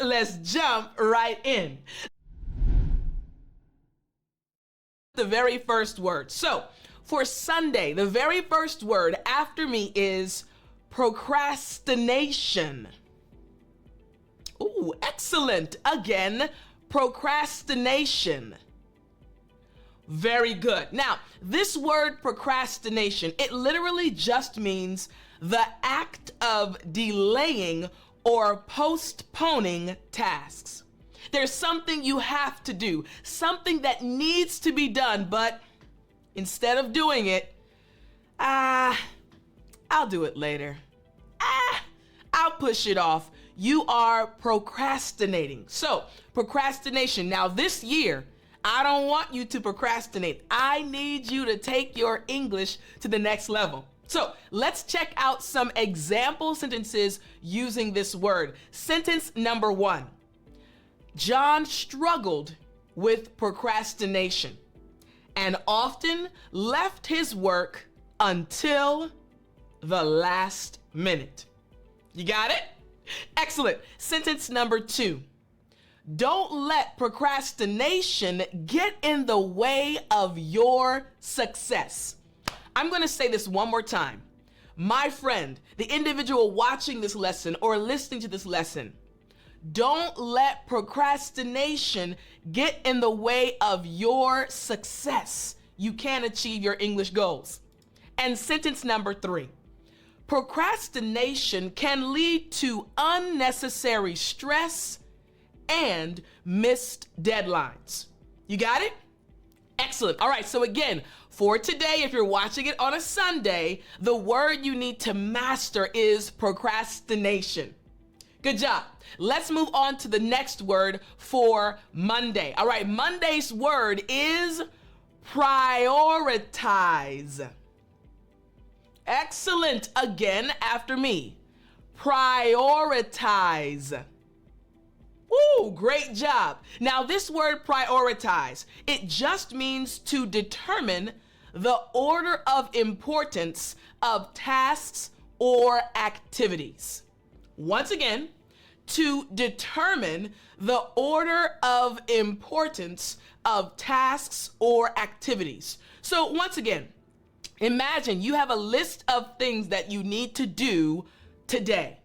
let's jump right in. The very first word. So for Sunday, the very first word after me is procrastination. Ooh, excellent. Again, procrastination. Very good. Now, this word procrastination, it literally just means the act of delaying or postponing tasks. There's something you have to do, something that needs to be done, but instead of doing it, I'll do it later. I'll push it off. You are procrastinating. So, procrastination. Now, this year, I don't want you to procrastinate. I need you to take your English to the next level. So, let's check out some example sentences using this word. Sentence number 1. John struggled with procrastination and often left his work until the last minute. You got it? Excellent. Sentence number 2. Don't let procrastination get in the way of your success. I'm going to say this one more time. My friend, the individual watching this lesson or listening to this lesson, don't let procrastination get in the way of your success. You can achieve your English goals. And sentence number 3. Procrastination can lead to unnecessary stress and missed deadlines. You got it? Excellent. All right, so again, for today, if you're watching it on a Sunday, the word you need to master is procrastination. Good job. Let's move on to the next word for Monday. All right, Monday's word is prioritize. Excellent. Again, after me. Prioritize. Woo, great job. Now, this word prioritize, it just means to determine the order of importance of tasks or activities. Once again, to determine the order of importance of tasks or activities. So once again, imagine you have a list of things that you need to do today.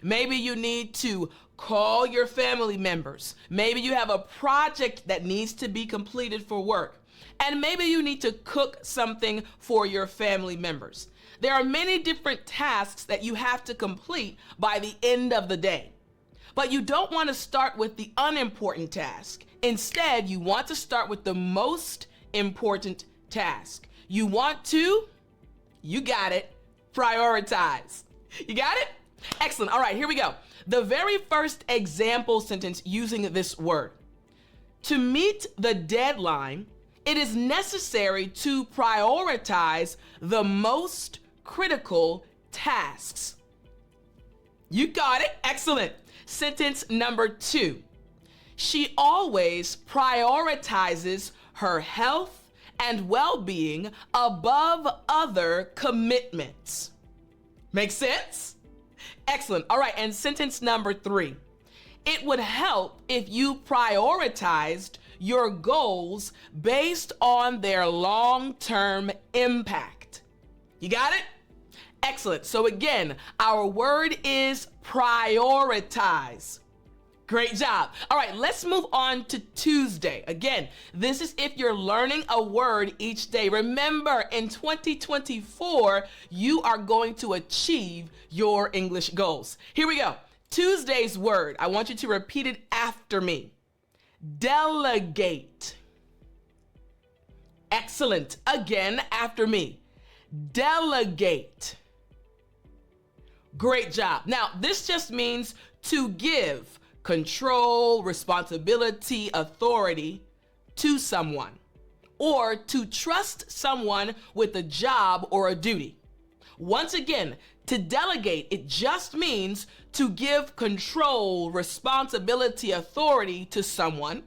Maybe you need to call your family members. Maybe you have a project that needs to be completed for work. And maybe you need to cook something for your family members. There are many different tasks that you have to complete by the end of the day. But you don't want to start with the unimportant task. Instead, you want to start with the most important task. You want to, you got it, prioritize. You got it? Excellent. All right, here we go. The very first example sentence using this word. To meet the deadline, it is necessary to prioritize the most critical tasks. You got it. Excellent. Sentence number 2. She always prioritizes her health and well-being above other commitments. Make sense? Excellent. All right, and sentence number 3. It would help if you prioritized your goals based on their long-term impact. You got it? Excellent. So again, our word is prioritize. Great job. All right, let's move on to Tuesday. Again, this is if you're learning a word each day. Remember, in 2024, you are going to achieve your English goals. Here we go. Tuesday's word. I want you to repeat it after me. Delegate. Excellent. Again, after me. Delegate. Great job. Now, this just means to give control, responsibility, authority to someone, or to trust someone with a job or a duty. Once again, to delegate, it just means to give control, responsibility, authority to someone,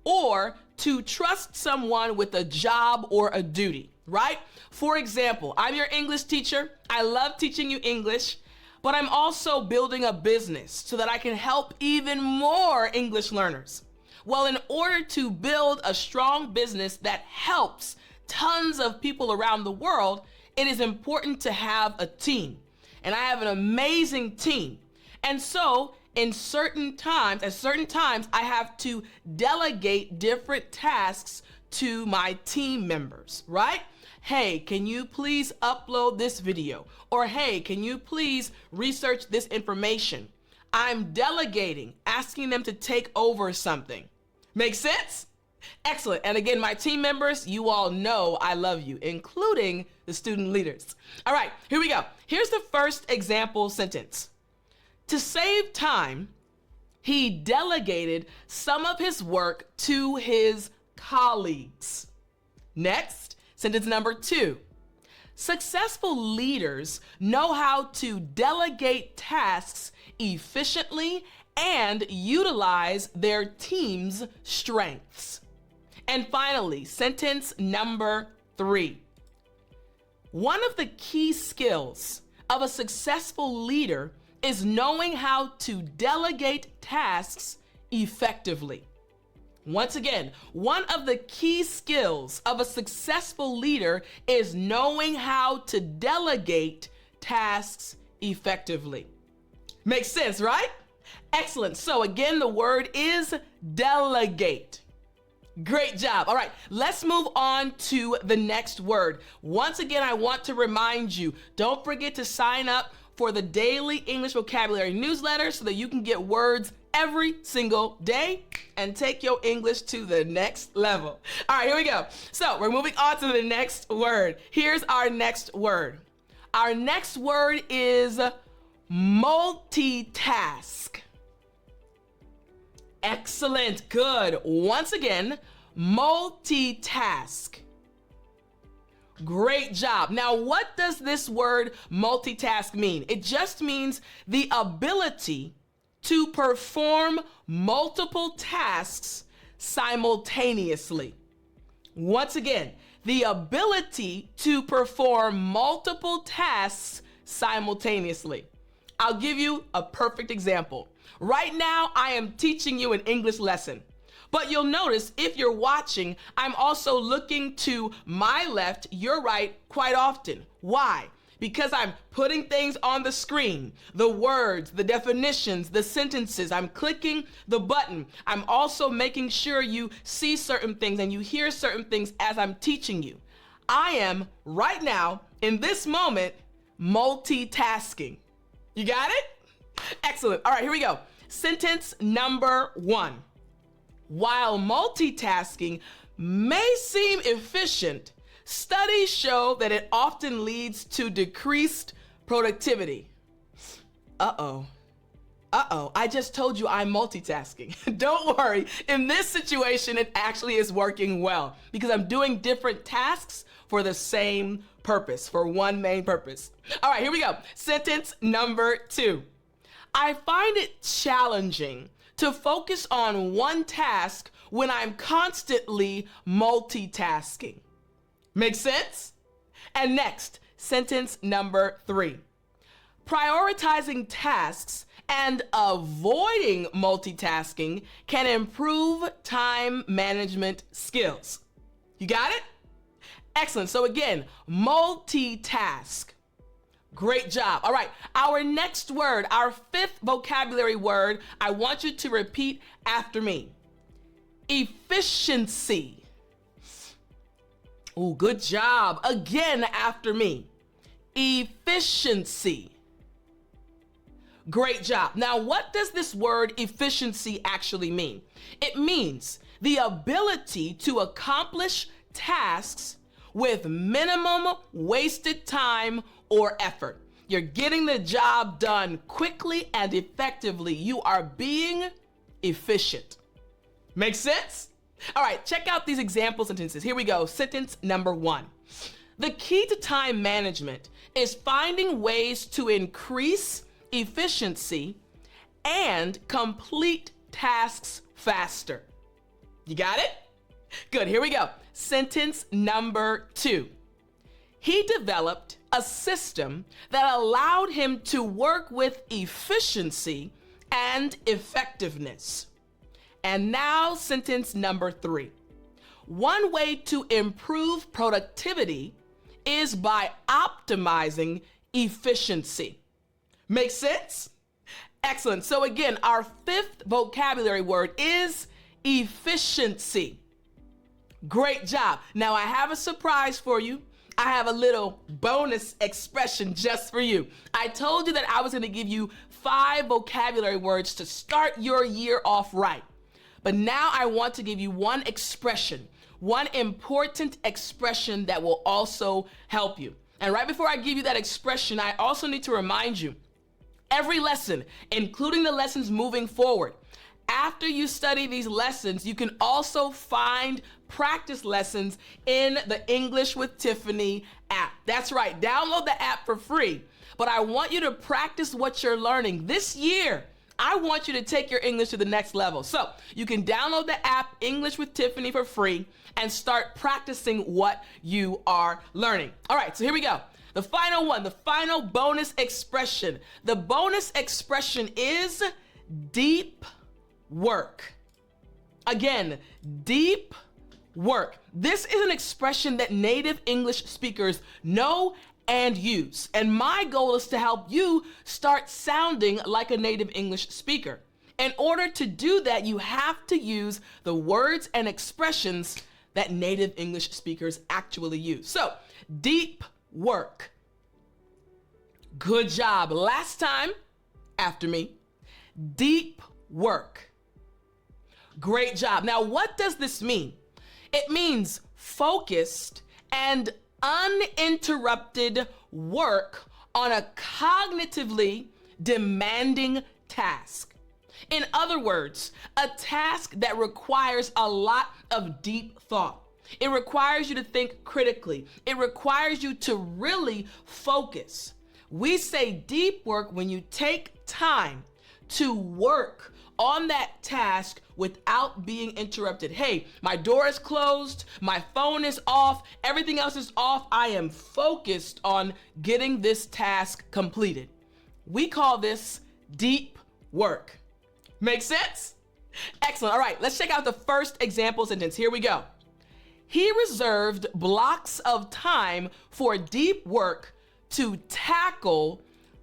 or to trust someone with a job or a duty, right? For example, I'm your English teacher. I love teaching you English, but I'm also building a business so that I can help even more English learners. Well, in order to build a strong business that helps tons of people around the world, it is important to have a team. And I have an amazing team. And so, at certain times, I have to delegate different tasks to my team members, right? Hey, can you please upload this video? Or hey, can you please research this information? I'm delegating, asking them to take over something. Make sense? Excellent. And again, my team members, you all know I love you, including the student leaders. All right, here we go. Here's the first example sentence. To save time, he delegated some of his work to his colleagues. Next, sentence number 2. Successful leaders know how to delegate tasks efficiently and utilize their team's strengths. And finally, sentence number 3. One of the key skills of a successful leader is knowing how to delegate tasks effectively. Once again, one of the key skills of a successful leader is knowing how to delegate tasks effectively. Makes sense, right? Excellent. So again, the word is delegate. Great job. All right, let's move on to the next word. Once again, I want to remind you, don't forget to sign up for the daily English vocabulary newsletter so that you can get words every single day and take your English to the next level. All right, here we go. So we're moving on to the next word. Here's our next word. Our next word is multitask. Excellent. Good. Once again, multitask. Great job. Now, what does this word multitask mean? It just means the ability to perform multiple tasks simultaneously. Once again, the ability to perform multiple tasks simultaneously. I'll give you a perfect example. Right now, I am teaching you an English lesson. But you'll notice if you're watching, I'm also looking to my left, your right quite often. Why? Because I'm putting things on the screen, the words, the definitions, the sentences. I'm clicking the button. I'm also making sure you see certain things and you hear certain things as I'm teaching you. I am right now, in this moment, multitasking. You got it? Excellent. All right, here we go. Sentence number 1. While multitasking may seem efficient, studies show that it often leads to decreased productivity. Uh-oh, I just told you I'm multitasking. Don't worry, in this situation, it actually is working well because I'm doing different tasks for the same purpose, for one main purpose. All right, here we go. Sentence number 2. I find it challenging to focus on one task when I'm constantly multitasking. Make sense? And next, sentence number 3. Prioritizing tasks and avoiding multitasking can improve time management skills. You got it? Excellent. So again, multitask. Great job. All right, our next word, our 5th vocabulary word, I want you to repeat after me. Efficiency. Oh, good job. Again after me. Efficiency. Great job. Now, what does this word efficiency actually mean? It means the ability to accomplish tasks with minimum wasted time or effort. You're getting the job done quickly and effectively. You are being efficient. Make sense? All right, check out these example sentences. Here we go. Sentence number 1. The key to time management is finding ways to increase efficiency and complete tasks faster. You got it? Good, here we go. Sentence number 2. He developed a system that allowed him to work with efficiency and effectiveness. And now sentence number 3. One way to improve productivity is by optimizing efficiency. Make sense? Excellent. So again, our 5th vocabulary word is efficiency. Great job. Now I have a surprise for you. I have a little bonus expression just for you. I told you that I was going to give you 5 vocabulary words to start your year off right. But now I want to give you one expression, one important expression that will also help you. And right before I give you that expression, I also need to remind you, every lesson, including the lessons moving forward, after you study these lessons, you can also find practice lessons in the English with Tiffani app. That's right, download the app for free. But I want you to practice what you're learning this year. I want you to take your English to the next level. So you can download the app English with Tiffani for free and start practicing what you are learning. All right, so here we go. The final one, the final bonus expression. The bonus expression is deep work. Again, deep work. This is an expression that native English speakers know and use. And my goal is to help you start sounding like a native English speaker. In order to do that, you have to use the words and expressions that native English speakers actually use. So, deep work. Good job. Last time, after me. Deep work. Great job. Now, what does this mean? It means focused and uninterrupted work on a cognitively demanding task. In other words, a task that requires a lot of deep thought. It requires you to think critically. It requires you to really focus. We say deep work when you take time to work on that task without being interrupted. Hey, my door is closed, my phone is off, everything else is off. I am focused on getting this task completed. We call this deep work. Make sense? Excellent. All right, let's check out the first example sentence. Here we go. He reserved blocks of time for deep work to tackle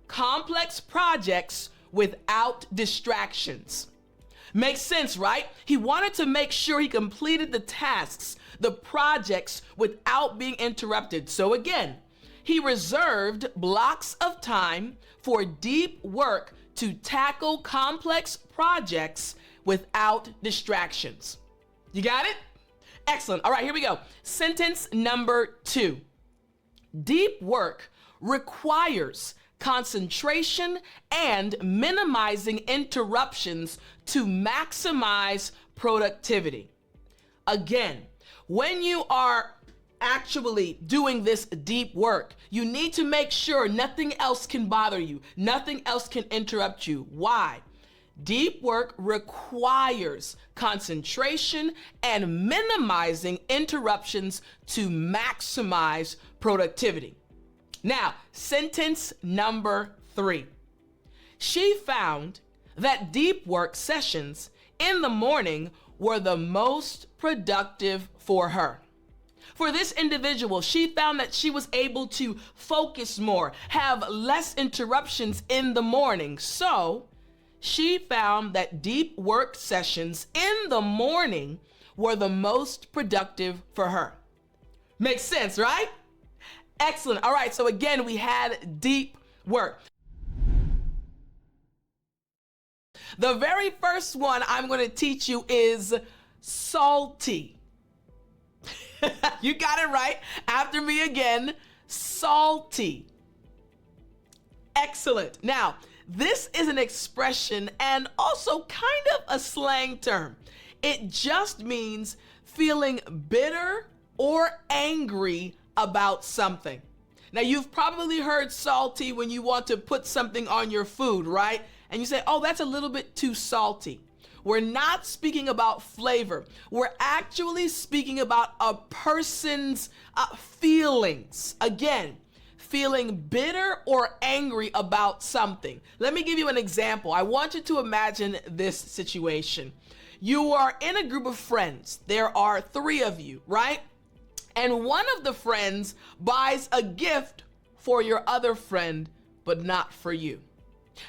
complex projects without distractions. Makes sense, right? He wanted to make sure he completed the tasks, the projects, without being interrupted. So again, he reserved blocks of time for deep work to tackle complex projects without distractions. You got it? Excellent. All right, here we go. Sentence number 2. Deep work requires concentration and minimizing interruptions to maximize productivity. Again, when you are actually doing this deep work, you need to make sure nothing else can bother you, nothing else can interrupt you. Why? Deep work requires concentration and minimizing interruptions to maximize productivity. Now, sentence number 3. She found that deep work sessions in the morning were the most productive for her. For this individual, she found that she was able to focus more, have less interruptions in the morning. So, she found that deep work sessions in the morning were the most productive for her. Makes sense, right? Excellent. All right, so again, we had deep work. The very first one I'm going to teach you is salty. You got it right. After me again, salty. Excellent. Now, this is an expression and also kind of a slang term. It just means feeling bitter or angry about something. Now, you've probably heard salty when you want to put something on your food, right? And you say, oh, that's a little bit too salty. We're not speaking about flavor. We're actually speaking about a person's feelings. Again, feeling bitter or angry about something. Let me give you an example. I want you to imagine this situation. You are in a group of friends. There are 3 of you, right? And one of the friends buys a gift for your other friend, but not for you.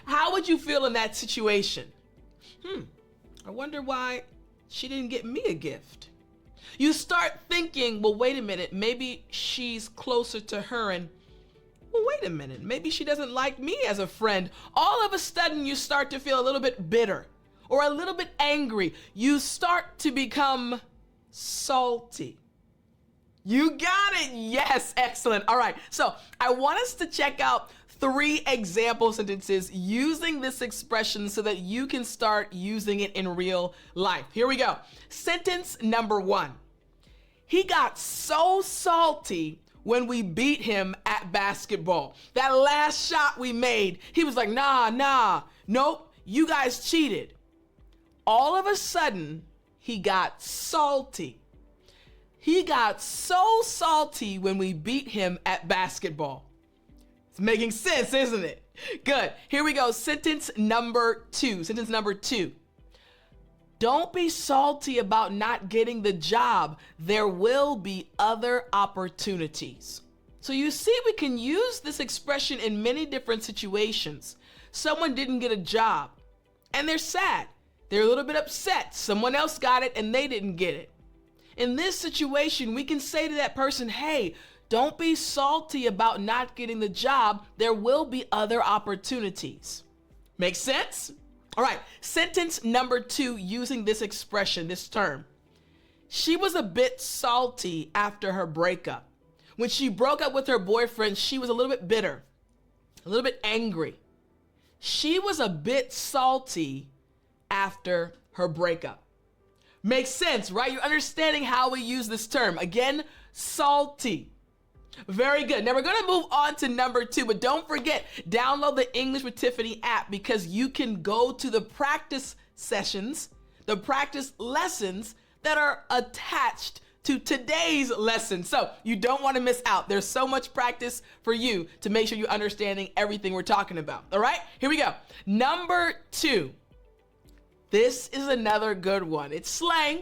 How would you feel in that situation? I wonder why she didn't get me a gift. You start thinking, well, wait a minute, maybe she's closer to her, and well, wait a minute, maybe she doesn't like me as a friend. All of a sudden, you start to feel a little bit bitter or a little bit angry. You start to become salty. You got it. Yes, excellent. All right, so I want us to check out 3 example sentences using this expression so that you can start using it in real life. Here we go. Sentence number 1. He got so salty when we beat him at basketball. That last shot we made, he was like, nah, nope, you guys cheated. All of a sudden, he got salty. He got so salty when we beat him at basketball. It's making sense, isn't it? Good. Here we go. Sentence number 2. Don't be salty about not getting the job. There will be other opportunities. So you see, we can use this expression in many different situations. Someone didn't get a job and they're sad. They're a little bit upset. Someone else got it and they didn't get it. In this situation, we can say to that person, hey, don't be salty about not getting the job. There will be other opportunities. Make sense? All right, sentence number 2 using this expression, this term. She was a bit salty after her breakup. When she broke up with her boyfriend, she was a little bit bitter, a little bit angry. She was a bit salty after her breakup. Makes sense, right? You're understanding how we use this term. Again, salty. Very good. Now we're going to move on to number 2, but don't forget, download the English with Tiffani app because you can go to the practice sessions, the practice lessons that are attached to today's lesson. So you don't want to miss out. There's so much practice for you to make sure you're understanding everything we're talking about. All right, here we go. Number 2. This is another good one. It's slang.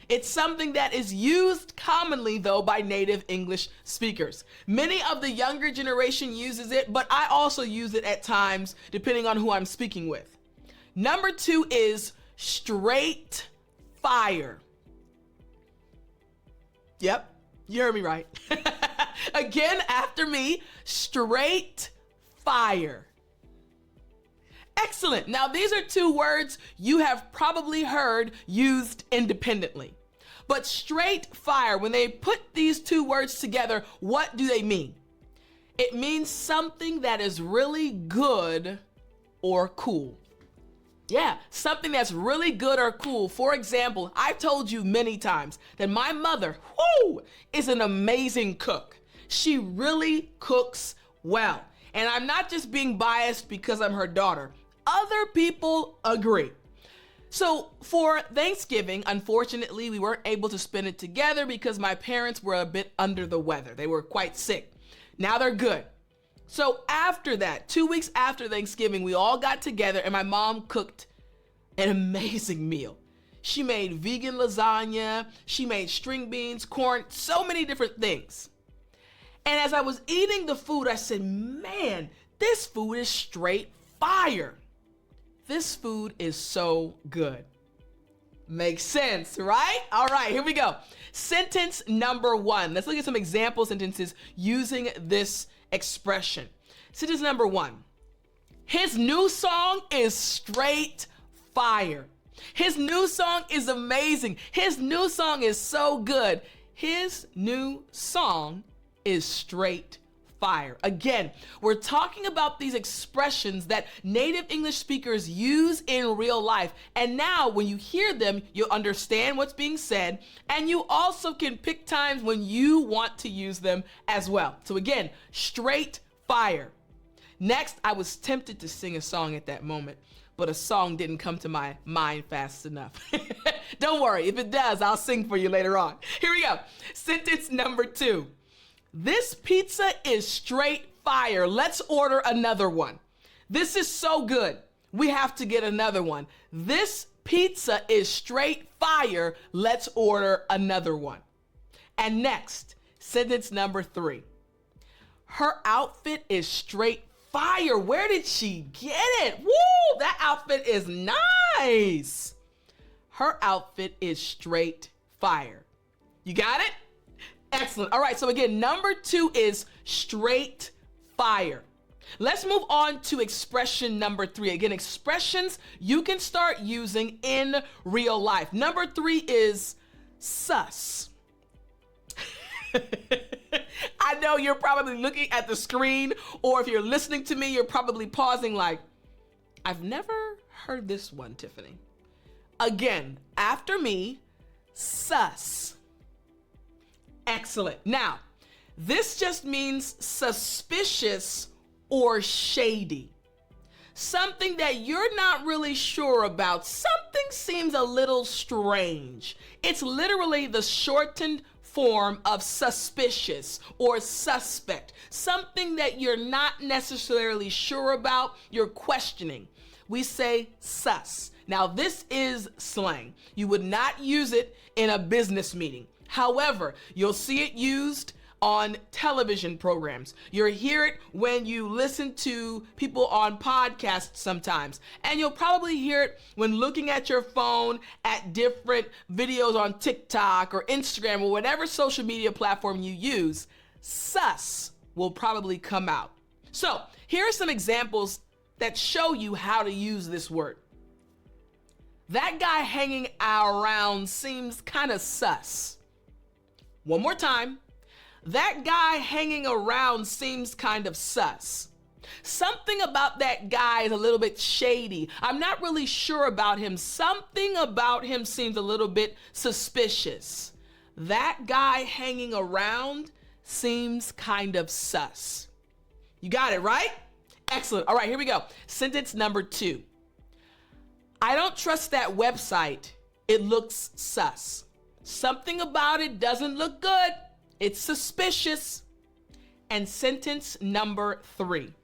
It's something that is used commonly, though, by native English speakers. Many of the younger generation uses it, but I also use it at times, depending on who I'm speaking with. Number 2 is straight fire. Yep, you heard me right. Again, after me, straight fire. Excellent. Now, these are 2 words you have probably heard used independently. But straight fire, when they put these 2 words together, what do they mean? It means something that is really good or cool. Yeah, something that's really good or cool. For example, I've told you many times that my mother, is an amazing cook. She really cooks well. And I'm not just being biased because I'm her daughter. Other people agree. So for Thanksgiving, unfortunately, we weren't able to spend it together because my parents were a bit under the weather. They were quite sick. Now they're good. So after that, 2 weeks after Thanksgiving, we all got together and my mom cooked an amazing meal. She made vegan lasagna, she made string beans, corn, so many different things. And as I was eating the food, I said, man, this food is straight fire. This food is so good. Makes sense, right? All right, here we go. Sentence number 1. Let's look at some example sentences using this expression. Sentence number 1. His new song is straight fire. His new song is amazing. His new song is so good. His new song is straight fire. Again, we're talking about these expressions that native English speakers use in real life. And now when you hear them, you'll understand what's being said. And you also can pick times when you want to use them as well. So again, straight fire. Next, I was tempted to sing a song at that moment, but a song didn't come to my mind fast enough. Don't worry, if it does, I'll sing for you later on. Here we go. Sentence number 2. This pizza is straight fire. Let's order another one. This is so good. We have to get another one. This pizza is straight fire. Let's order another one. And next, sentence number 3. Her outfit is straight fire. Where did she get it? Woo, that outfit is nice. Her outfit is straight fire. You got it? Excellent. All right, so again, number 2 is straight fire. Let's move on to expression number 3. Again, expressions you can start using in real life. Number 3 is sus. I know you're probably looking at the screen, or if you're listening to me, you're probably pausing like, I've never heard this one, Tiffani. Again, after me, sus. Excellent. Now, this just means suspicious or shady. Something that you're not really sure about. Something seems a little strange. It's literally the shortened form of suspicious or suspect. Something that you're not necessarily sure about, you're questioning. We say sus. Now, this is slang. You would not use it in a business meeting. However, you'll see it used on television programs. You'll hear it when you listen to people on podcasts sometimes. And you'll probably hear it when looking at your phone at different videos on TikTok or Instagram or whatever social media platform you use. Sus will probably come out. So here are some examples that show you how to use this word. That guy hanging around seems kind of sus. One more time. That guy hanging around seems kind of sus. Something about that guy is a little bit shady. I'm not really sure about him. Something about him seems a little bit suspicious. That guy hanging around seems kind of sus. You got it, right? Excellent. All right, here we go. Sentence number 2. I don't trust that website. It looks sus. Something about it doesn't look good. It's suspicious. And sentence number 3.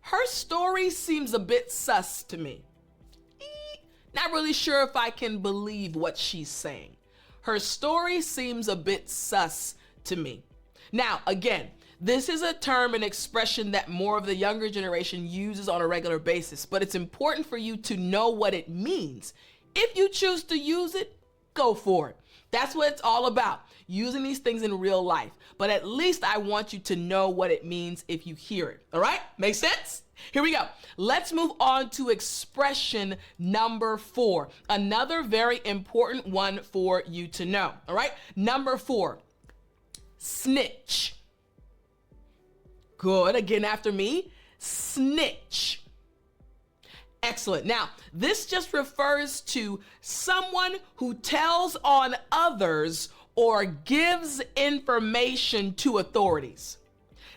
Her story seems a bit sus to me. Not really sure if I can believe what she's saying. Her story seems a bit sus to me. Now, again, this is a term and expression that more of the younger generation uses on a regular basis, but it's important for you to know what it means. If you choose to use it, go for it. That's what it's all about, using these things in real life. But at least I want you to know what it means if you hear it. All right? Make sense? Here we go. Let's move on to expression number 4. Another very important one for you to know. All right? Number 4, snitch. Good. Again, after me, snitch. Excellent. Now, this just refers to someone who tells on others or gives information to authorities.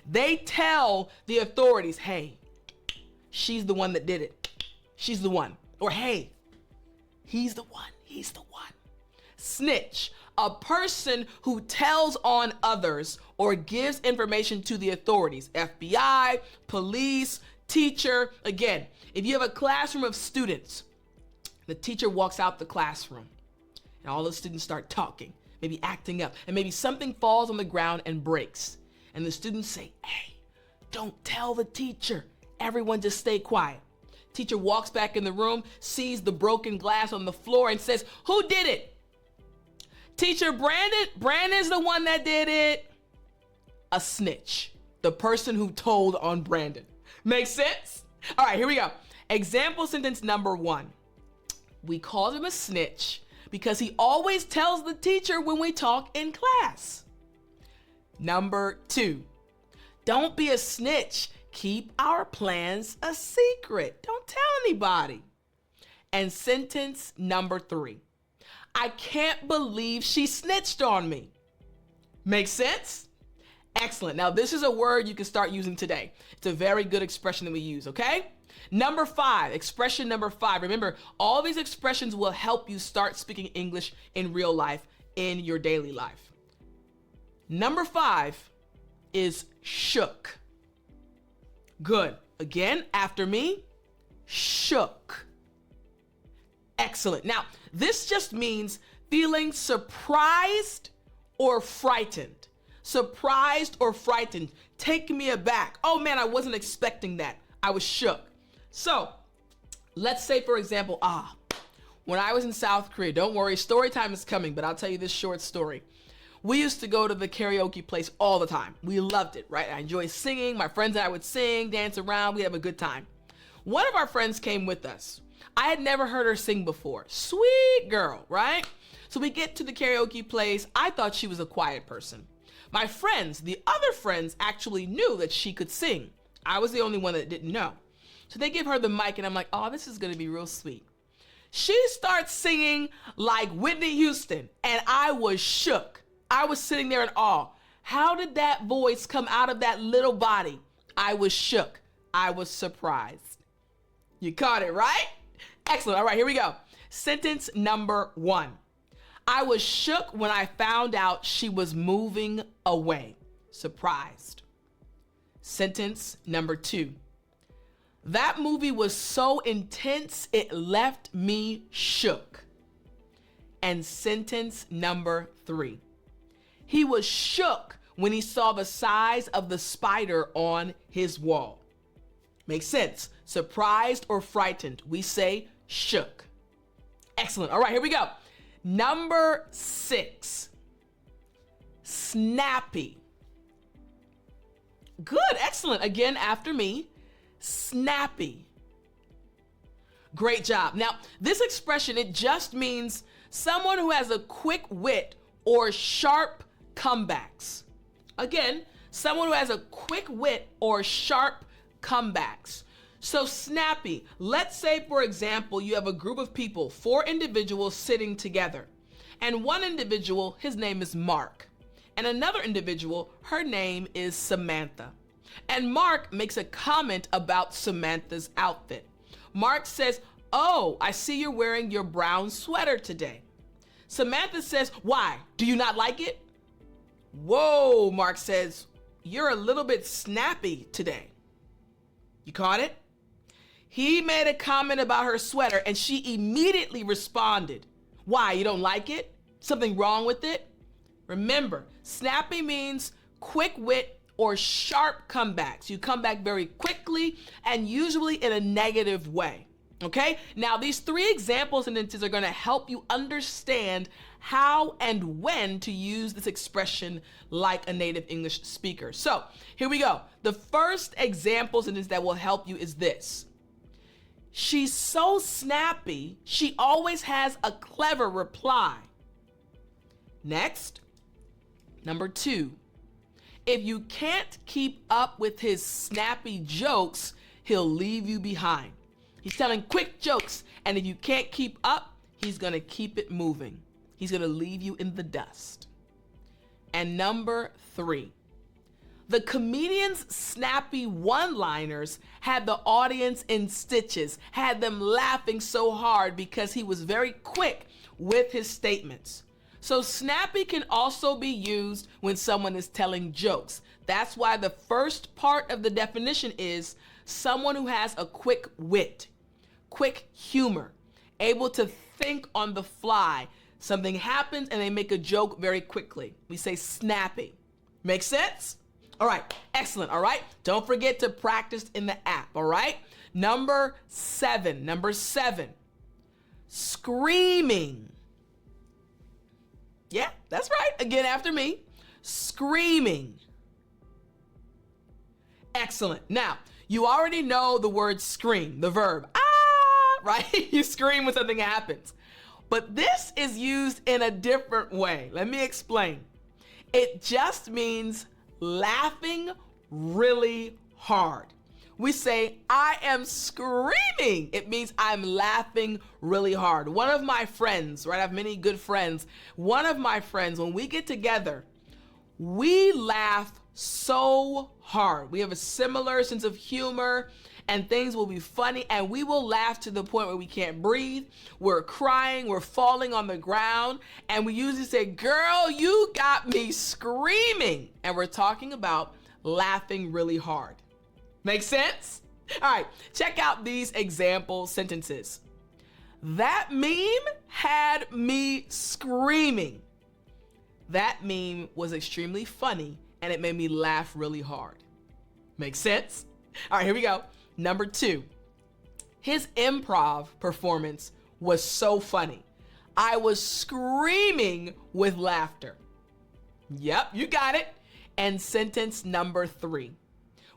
They tell the authorities, hey, she's the one that did it. She's the one. Or hey, he's the one. He's the one. Snitch. A person who tells on others or gives information to the authorities, FBI, police, teacher. Again, if you have a classroom of students, the teacher walks out the classroom and all the students start talking, maybe acting up, and maybe something falls on the ground and breaks. And the students say, hey, don't tell the teacher. Everyone just stay quiet. Teacher walks back in the room, sees the broken glass on the floor and says, who did it? Teacher Brandon's the one that did it. A snitch, the person who told on Brandon. Make sense? All right, here we go. Example sentence number 1. We called him a snitch because he always tells the teacher when we talk in class. Number 2, don't be a snitch. Keep our plans a secret. Don't tell anybody. And sentence number 3, I can't believe she snitched on me. Make sense? Excellent. Now, this is a word you can start using today. It's a very good expression that we use, okay? Number 5, expression number 5. Remember, all these expressions will help you start speaking English in real life, in your daily life. Number 5 is shook. Good. Again, after me, shook. Excellent. Now, this just means feeling surprised or frightened. Surprised or frightened. Taking me aback. Oh man, I wasn't expecting that. I was shook. So, let's say, for example, when I was in South Korea, don't worry, story time is coming, but I'll tell you this short story. We used to go to the karaoke place all the time. We loved it, right? I enjoyed singing. My friends and I would sing, dance around. We'd have a good time. One of our friends came with us. I had never heard her sing before. Sweet girl, right? So we get to the karaoke place. I thought she was a quiet person. My friends, the other friends, actually knew that she could sing. I was the only one that didn't know. So they give her the mic and I'm like, oh, this is gonna be real sweet. She starts singing like Whitney Houston and I was shook. I was sitting there in awe. How did that voice come out of that little body? I was shook. I was surprised. You caught it, right? Excellent. All right, here we go. Sentence number 1. I was shook when I found out she was moving away. Surprised. Sentence number 2. That movie was so intense, it left me shook. And sentence number 3. He was shook when he saw the size of the spider on his wall. Makes sense. Surprised or frightened. We say shook. Excellent. All right, here we go. Number 6. Snappy. Good. Excellent. Again, after me. Snappy. Great job. Now, this expression, it just means someone who has a quick wit or sharp comebacks. Again, someone who has a quick wit or sharp comebacks. So snappy. Let's say, for example, you have a group of people, 4 individuals sitting together. And one individual, his name is Mark. And another individual, her name is Samantha. And Mark makes a comment about Samantha's outfit. Mark says, oh, I see you're wearing your brown sweater today. Samantha says, why? Do you not like it? Whoa, Mark says, you're a little bit snappy today. You caught it? He made a comment about her sweater and she immediately responded. Why, you don't like it? Something wrong with it? Remember, snappy means quick wit or sharp comebacks. You come back very quickly and usually in a negative way. Okay, now these 3 example sentences are going to help you understand how and when to use this expression like a native English speaker. So here we go. The first example sentence that will help you is this. She's so snappy, she always has a clever reply. Next, number 2. If you can't keep up with his snappy jokes, he'll leave you behind. He's telling quick jokes, and if you can't keep up, he's gonna keep it moving. He's gonna leave you in the dust. And number 3, the comedian's snappy one-liners had the audience in stitches, had them laughing so hard because he was very quick with his statements. So snappy can also be used when someone is telling jokes. That's why the first part of the definition is someone who has a quick wit, quick humor, able to think on the fly. Something happens and they make a joke very quickly. We say snappy. Make sense? All right, excellent, all right? Don't forget to practice in the app, all right? Number 7, screaming. Yeah, that's right. Again, after me, screaming. Excellent. Now, you already know the word scream, the verb, right? You scream when something happens. But this is used in a different way. Let me explain. It just means laughing really hard. We say, I am screaming. It means I'm laughing really hard. One of my friends, right? I have many good friends. One of my friends, when we get together, we laugh so hard. We have a similar sense of humor and things will be funny and we will laugh to the point where we can't breathe. We're crying, we're falling on the ground, and we usually say, girl, you got me screaming. And we're talking about laughing really hard. Make sense? All right, check out these example sentences. That meme had me screaming. That meme was extremely funny and it made me laugh really hard. Make sense? All right, here we go. Number 2. His improv performance was so funny. I was screaming with laughter. Yep, you got it. And sentence number 3.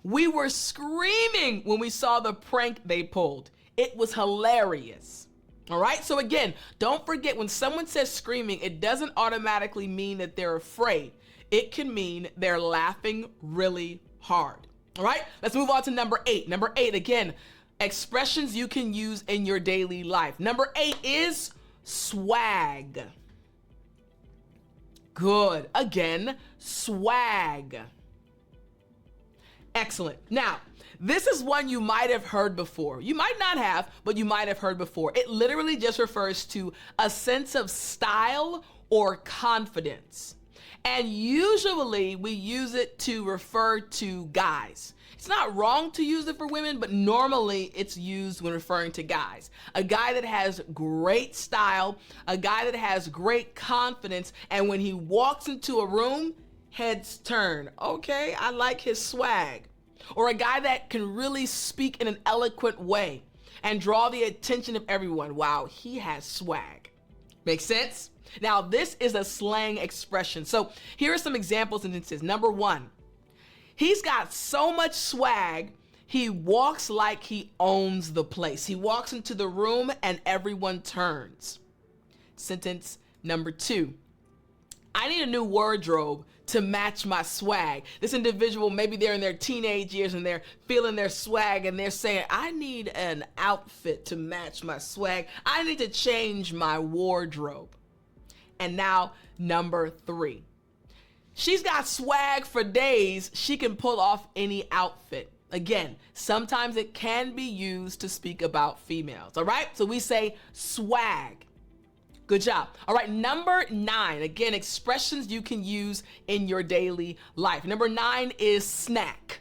We were screaming when we saw the prank they pulled. It was hilarious. All right, so again, don't forget when someone says screaming, it doesn't automatically mean that they're afraid. It can mean they're laughing really hard. All right, let's move on to number 8. Number 8, again, expressions you can use in your daily life. Number 8 is swag. Good. Again, swag. Excellent. Now, this is one you might have heard before. You might not have, but you might have heard before. It literally just refers to a sense of style or confidence. And usually we use it to refer to guys. It's not wrong to use it for women, but normally it's used when referring to guys. A guy that has great style, a guy that has great confidence, and when he walks into a room, heads turn. Okay, I like his swag. Or a guy that can really speak in an eloquent way and draw the attention of everyone. Wow, he has swag. Make sense? Now, this is a slang expression. So here are some example sentences. Number 1, he's got so much swag, he walks like he owns the place. He walks into the room and everyone turns. Sentence number 2, I need a new wardrobe to match my swag. This individual, maybe they're in their teenage years and they're feeling their swag and they're saying, I need an outfit to match my swag. I need to change my wardrobe. And now, number 3. She's got swag for days. She can pull off any outfit. Again, sometimes it can be used to speak about females. All right, so we say swag. Good job. All right, number 9. Again, expressions you can use in your daily life. Number 9 is snack.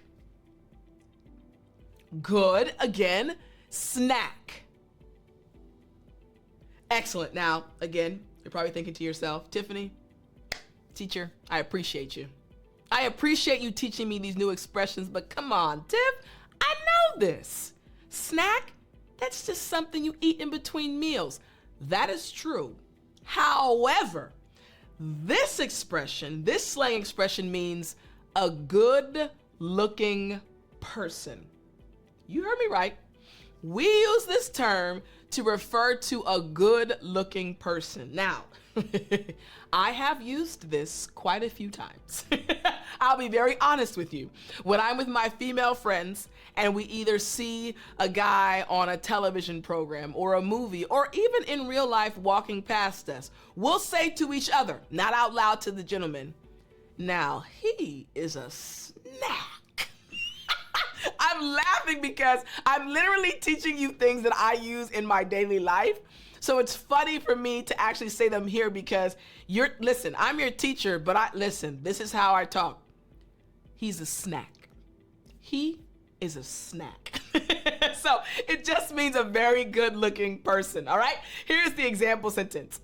Good. Again, snack. Excellent. Now, again, you're probably thinking to yourself, Tiffani, teacher, I appreciate you. I appreciate you teaching me these new expressions, but come on, Tiff, I know this. Snack, that's just something you eat in between meals. That is true. However, this expression, this slang expression means a good-looking person. You heard me right. We use this term to refer to a good-looking person. Now, I have used this quite a few times. I'll be very honest with you. When I'm with my female friends and we either see a guy on a television program or a movie or even in real life walking past us, we'll say to each other, not out loud to the gentleman, now he is a snack. I'm laughing because I'm literally teaching you things that I use in my daily life. So it's funny for me to actually say them here because listen, I'm your teacher, but listen, this is how I talk. He's a snack. He is a snack. So it just means a very good looking person. All right, here's the example sentence.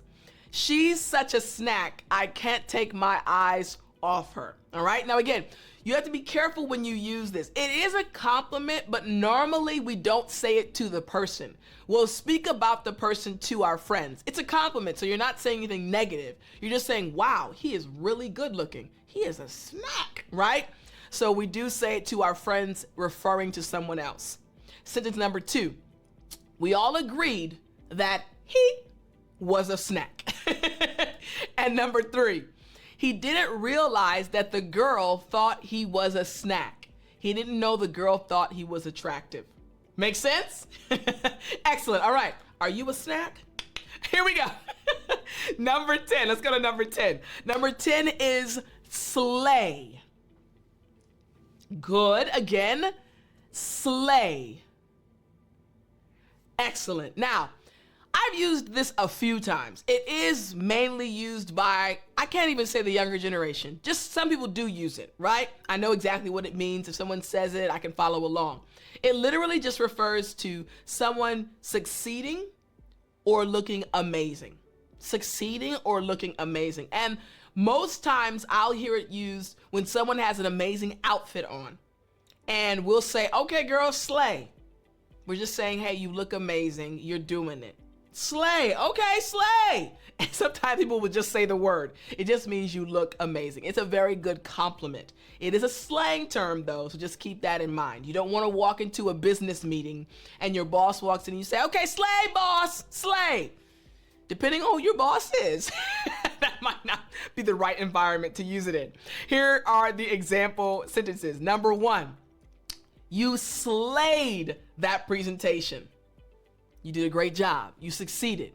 She's such a snack, I can't take my eyes off her. All right, now again, you have to be careful when you use this. It is a compliment, but normally we don't say it to the person. We'll speak about the person to our friends. It's a compliment, so you're not saying anything negative. You're just saying, wow, he is really good looking. He is a snack, right? So we do say it to our friends referring to someone else. Sentence number 2. We all agreed that he was a snack. And number 3. He didn't realize that the girl thought he was a snack. He didn't know the girl thought he was attractive. Make sense? Excellent. All right. Are you a snack? Here we go. Number 10. Let's go to number 10. Number 10 is slay. Good. Again, slay. Excellent. Now, I've used this a few times. It is mainly used by, I can't even say the younger generation. Just some people do use it, right? I know exactly what it means. If someone says it, I can follow along. It literally just refers to someone succeeding or looking amazing. Succeeding or looking amazing. And most times I'll hear it used when someone has an amazing outfit on. And we'll say, okay, girl, slay. We're just saying, hey, you look amazing. You're doing it. Slay. Okay, slay. And sometimes people would just say the word. It just means you look amazing. It's a very good compliment. It is a slang term, though, so just keep that in mind. You don't want to walk into a business meeting and your boss walks in and you say, okay, slay, boss, slay. Depending on who your boss is, that might not be the right environment to use it in. Here are the example sentences. Number 1, you slayed that presentation. You did a great job. You succeeded.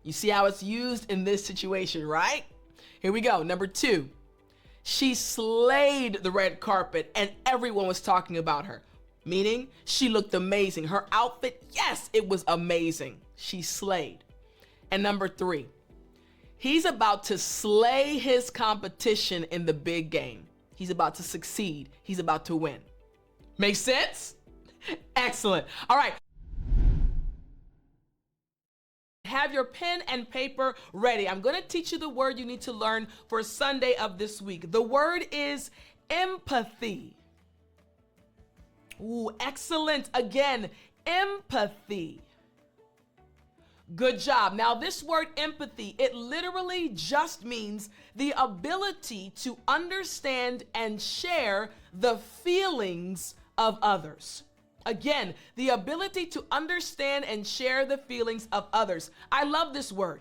You see how it's used in this situation, right? Here we go. Number 2, she slayed the red carpet and everyone was talking about her. Meaning she looked amazing. Her outfit, yes, it was amazing. She slayed. And number 3, he's about to slay his competition in the big game. He's about to succeed. He's about to win. Make sense? Excellent. All right. Have your pen and paper ready. I'm going to teach you the word you need to learn for Sunday of this week. The word is empathy. Ooh, excellent. Again, empathy. Good job. Now, this word empathy, it literally just means the ability to understand and share the feelings of others. Again, the ability to understand and share the feelings of others. I love this word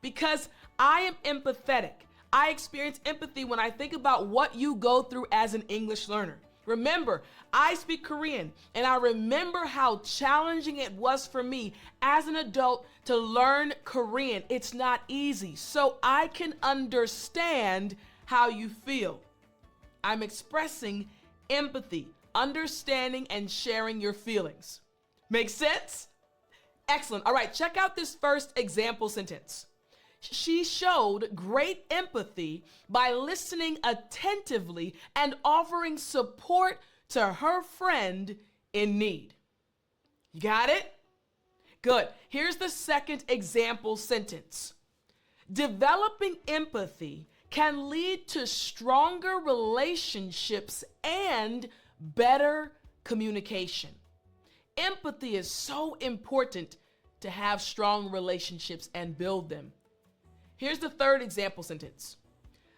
because I am empathetic. I experience empathy when I think about what you go through as an English learner. Remember, I speak Korean, and I remember how challenging it was for me as an adult to learn Korean. It's not easy, so I can understand how you feel. I'm expressing empathy, understanding and sharing your feelings. Make sense? Excellent. All right, check out this first example sentence. She showed great empathy by listening attentively and offering support to her friend in need. You got it? Good. Here's the second example sentence. Developing empathy can lead to stronger relationships and better communication. Empathy is so important to have strong relationships and build them. Here's the third example sentence.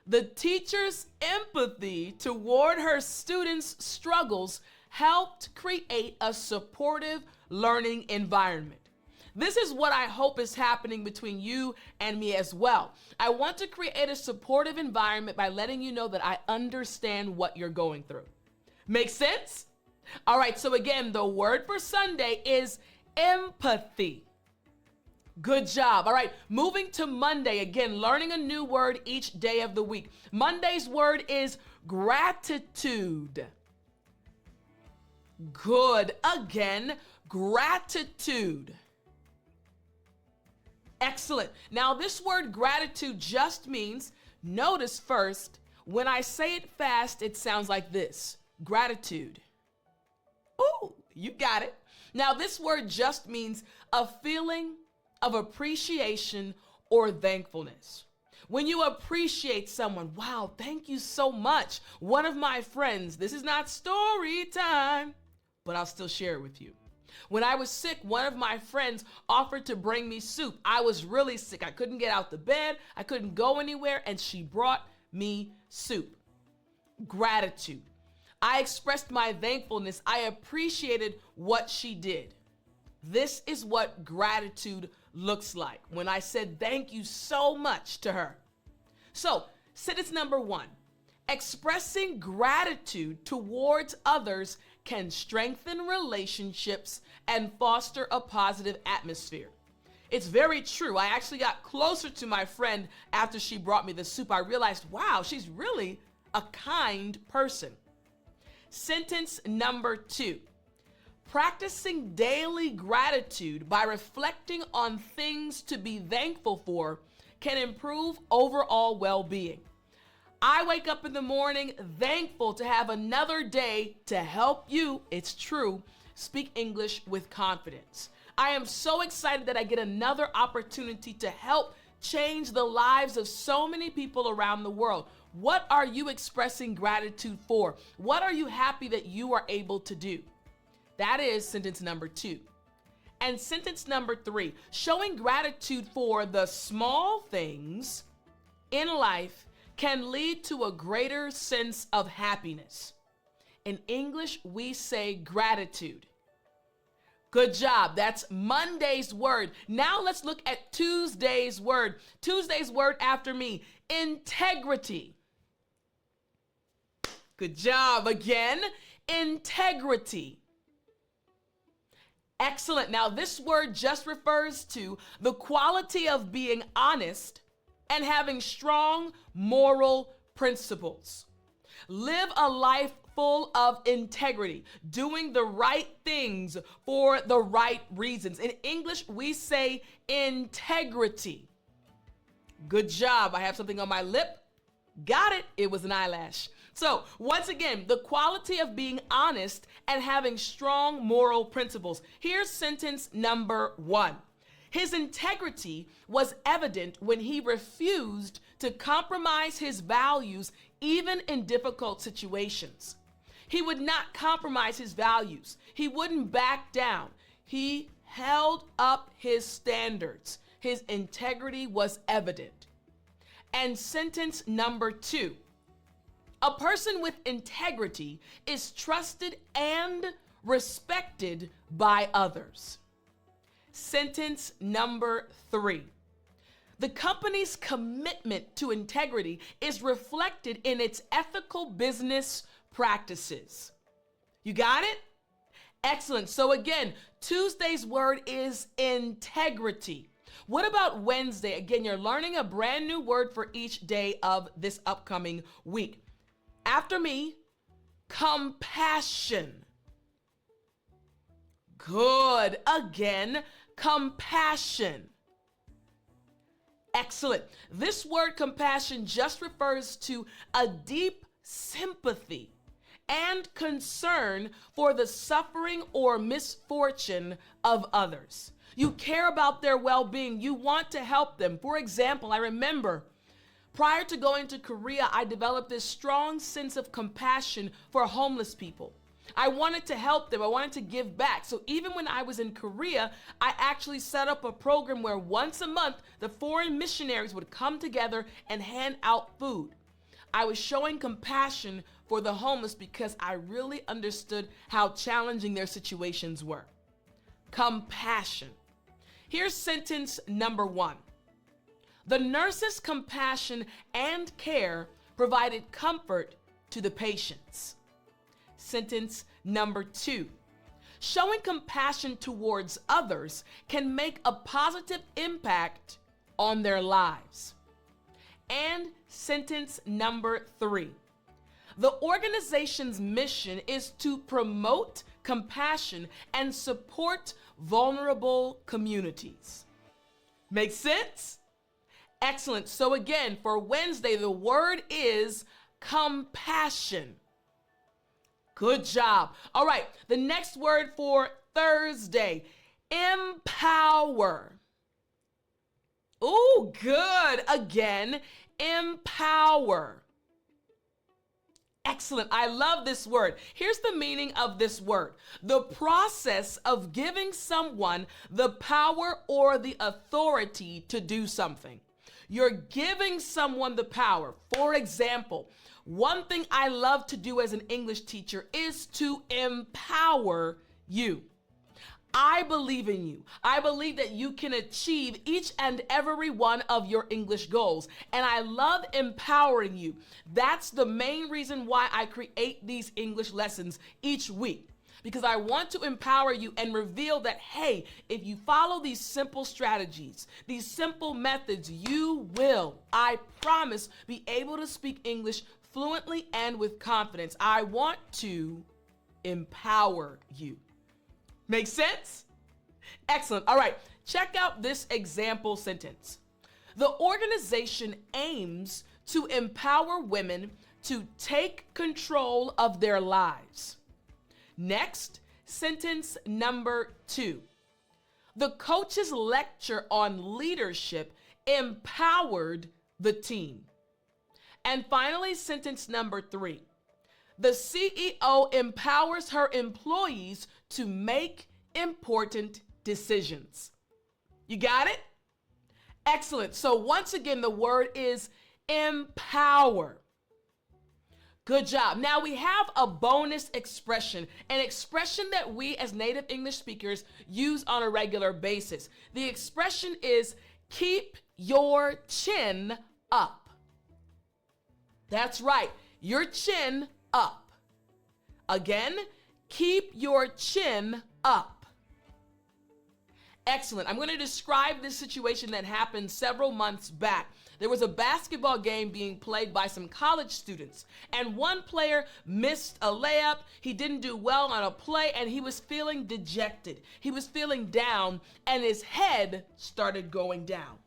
The teacher's empathy toward her students' struggles helped create a supportive learning environment. This is what I hope is happening between you and me as well. I want to create a supportive environment by letting you know that I understand what you're going through. Make sense? All right, so again, the word for Sunday is empathy. Good job. All right, moving to Monday. Again, learning a new word each day of the week. Monday's word is gratitude. Good. Again, gratitude. Excellent. Now, this word gratitude just means, notice first, when I say it fast, it sounds like this. Gratitude. Ooh, you got it. Now, this word just means a feeling of appreciation or thankfulness. When you appreciate someone, wow, thank you so much. One of my friends, this is not story time, but I'll still share it with you. When I was sick, one of my friends offered to bring me soup. I was really sick. I couldn't get out the bed. I couldn't go anywhere, and she brought me soup. Gratitude. I expressed my thankfulness. I appreciated what she did. This is what gratitude looks like when I said thank you so much to her. So, sentence number 1, expressing gratitude towards others can strengthen relationships and foster a positive atmosphere. It's very true. I actually got closer to my friend after she brought me the soup. I realized, wow, she's really a kind person. Sentence number 2, Practicing daily gratitude by reflecting on things to be thankful for can improve overall well-being. I wake up in the morning thankful to have another day to help you, it's true, speak English with confidence. I am so excited that I get another opportunity to help change the lives of so many people around the world. What are you expressing gratitude for? What are you happy that you are able to do? That is sentence number 2. And sentence number 3, showing gratitude for the small things in life can lead to a greater sense of happiness. In English, we say gratitude. Good job. That's Monday's word. Now let's look at Tuesday's word. Tuesday's word after me, integrity. Good job again, integrity. Excellent. Now, this word just refers to the quality of being honest and having strong moral principles. Live a life full of integrity, doing the right things for the right reasons. In English, we say integrity. Good job. I have something on my lip. Got it. It was an eyelash. So once again, the quality of being honest and having strong moral principles. Here's sentence number 1. His integrity was evident when he refused to compromise his values even in difficult situations. He would not compromise his values. He wouldn't back down. He held up his standards. His integrity was evident. And sentence number 2. A person with integrity is trusted and respected by others. Sentence number 3. The company's commitment to integrity is reflected in its ethical business practices. You got it? Excellent. So again, Tuesday's word is integrity. What about Wednesday? Again, you're learning a brand new word for each day of this upcoming week. After me, compassion. Good. Again, compassion. Excellent. This word compassion just refers to a deep sympathy and concern for the suffering or misfortune of others. You care about their well-being. You want to help them. For example, I remember prior to going to Korea, I developed this strong sense of compassion for homeless people. I wanted to help them. I wanted to give back. So even when I was in Korea, I actually set up a program where once a month, the foreign missionaries would come together and hand out food. I was showing compassion for the homeless because I really understood how challenging their situations were. Compassion. Here's sentence number 1. The nurse's compassion and care provided comfort to the patients. Sentence number 2. Showing compassion towards others can make a positive impact on their lives. And sentence number 3. The organization's mission is to promote compassion and support vulnerable communities. Make sense? Excellent. So again, for Wednesday, the word is compassion. Good job. All right, the next word for Thursday, empower. Ooh, good. Again, empower. Excellent. I love this word. Here's the meaning of this word. The process of giving someone the power or the authority to do something. You're giving someone the power. For example, one thing I love to do as an English teacher is to empower you. I believe in you. I believe that you can achieve each and every one of your English goals. And I love empowering you. That's the main reason why I create these English lessons each week. Because I want to empower you and reveal that, hey, if you follow these simple strategies, these simple methods, you will, I promise, be able to speak English fluently and with confidence. I want to empower you. Make sense? Excellent. All right, check out this example sentence. The organization aims to empower women to take control of their lives. Next, sentence number 2. The coach's lecture on leadership empowered the team. And finally, sentence number 3. The CEO empowers her employees to make important decisions. You got it? Excellent. So once again, the word is empower. Good job. Now we have a bonus expression, an expression that we as native English speakers use on a regular basis. The expression is keep your chin up. That's right, your chin up. Again, keep your chin up. Excellent. I'm going to describe this situation that happened several months back. There was a basketball game being played by some college students, and one player missed a layup. He didn't do well on a play, and he was feeling dejected. He was feeling down, and his head started going down.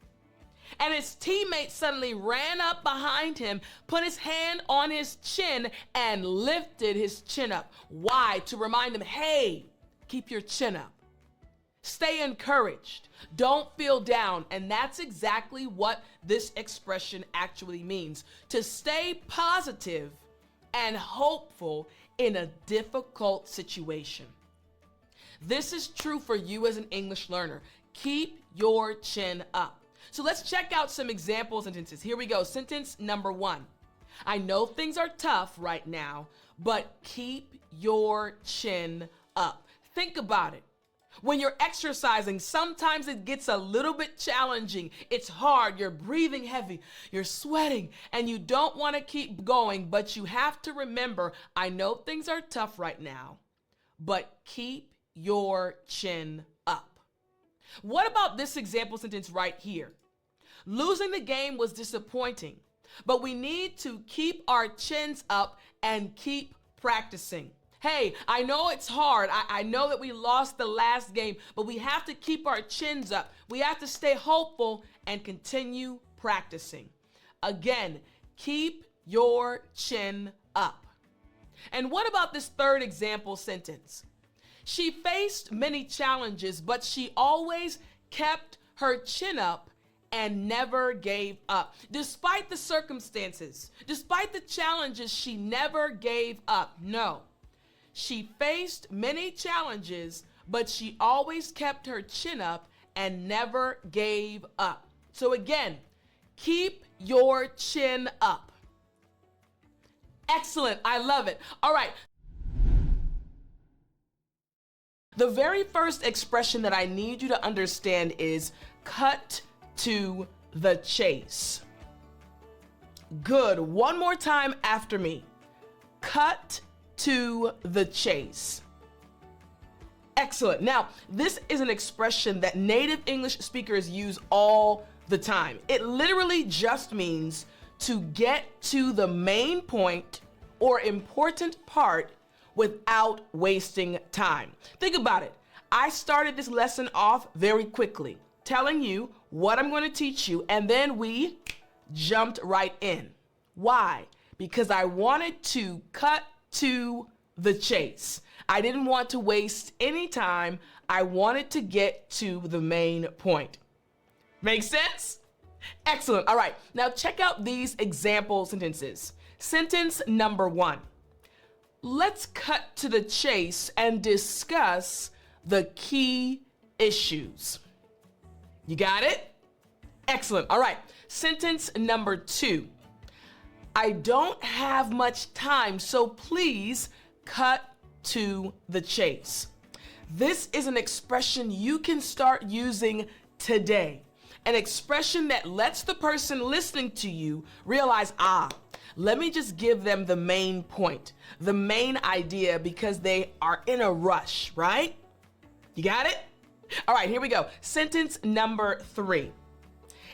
And his teammate suddenly ran up behind him, put his hand on his chin, and lifted his chin up. Why? To remind him, hey, keep your chin up. Stay encouraged. Don't feel down. And that's exactly what this expression actually means. To stay positive and hopeful in a difficult situation. This is true for you as an English learner. Keep your chin up. So let's check out some example sentences. Here we go. Sentence number 1. I know things are tough right now, but keep your chin up. Think about it. When you're exercising, sometimes it gets a little bit challenging. It's hard, you're breathing heavy, you're sweating, and you don't want to keep going, but you have to remember, I know things are tough right now, but keep your chin up. What about this example sentence right here? Losing the game was disappointing, but we need to keep our chins up and keep practicing. Hey, I know it's hard. I know that we lost the last game, but we have to keep our chins up. We have to stay hopeful and continue practicing. Again, keep your chin up. And what about this third example sentence? She faced many challenges, but she always kept her chin up and never gave up. Despite the circumstances, despite the challenges, she never gave up. No. She faced many challenges, but she always kept her chin up and never gave up. So again, keep your chin up. Excellent. I love it. All right. The very first expression that I need you to understand is cut to the chase. Good. One more time after me. Cut to the chase. Excellent. Now, this is an expression that native English speakers use all the time. It literally just means to get to the main point or important part without wasting time. Think about it. I started this lesson off very quickly, telling you what I'm going to teach you, and then we jumped right in. Why? Because I wanted to cut to the chase. I didn't want to waste any time. I wanted to get to the main point. Make sense? Excellent. All right, now check out these example sentences. Sentence number 1. Let's cut to the chase and discuss the key issues. You got it? Excellent. All right, sentence number 2. I don't have much time, so please cut to the chase. This is an expression you can start using today. An expression that lets the person listening to you realize, let me just give them the main point, the main idea, because they are in a rush, right? You got it? All right, here we go. Sentence number 3.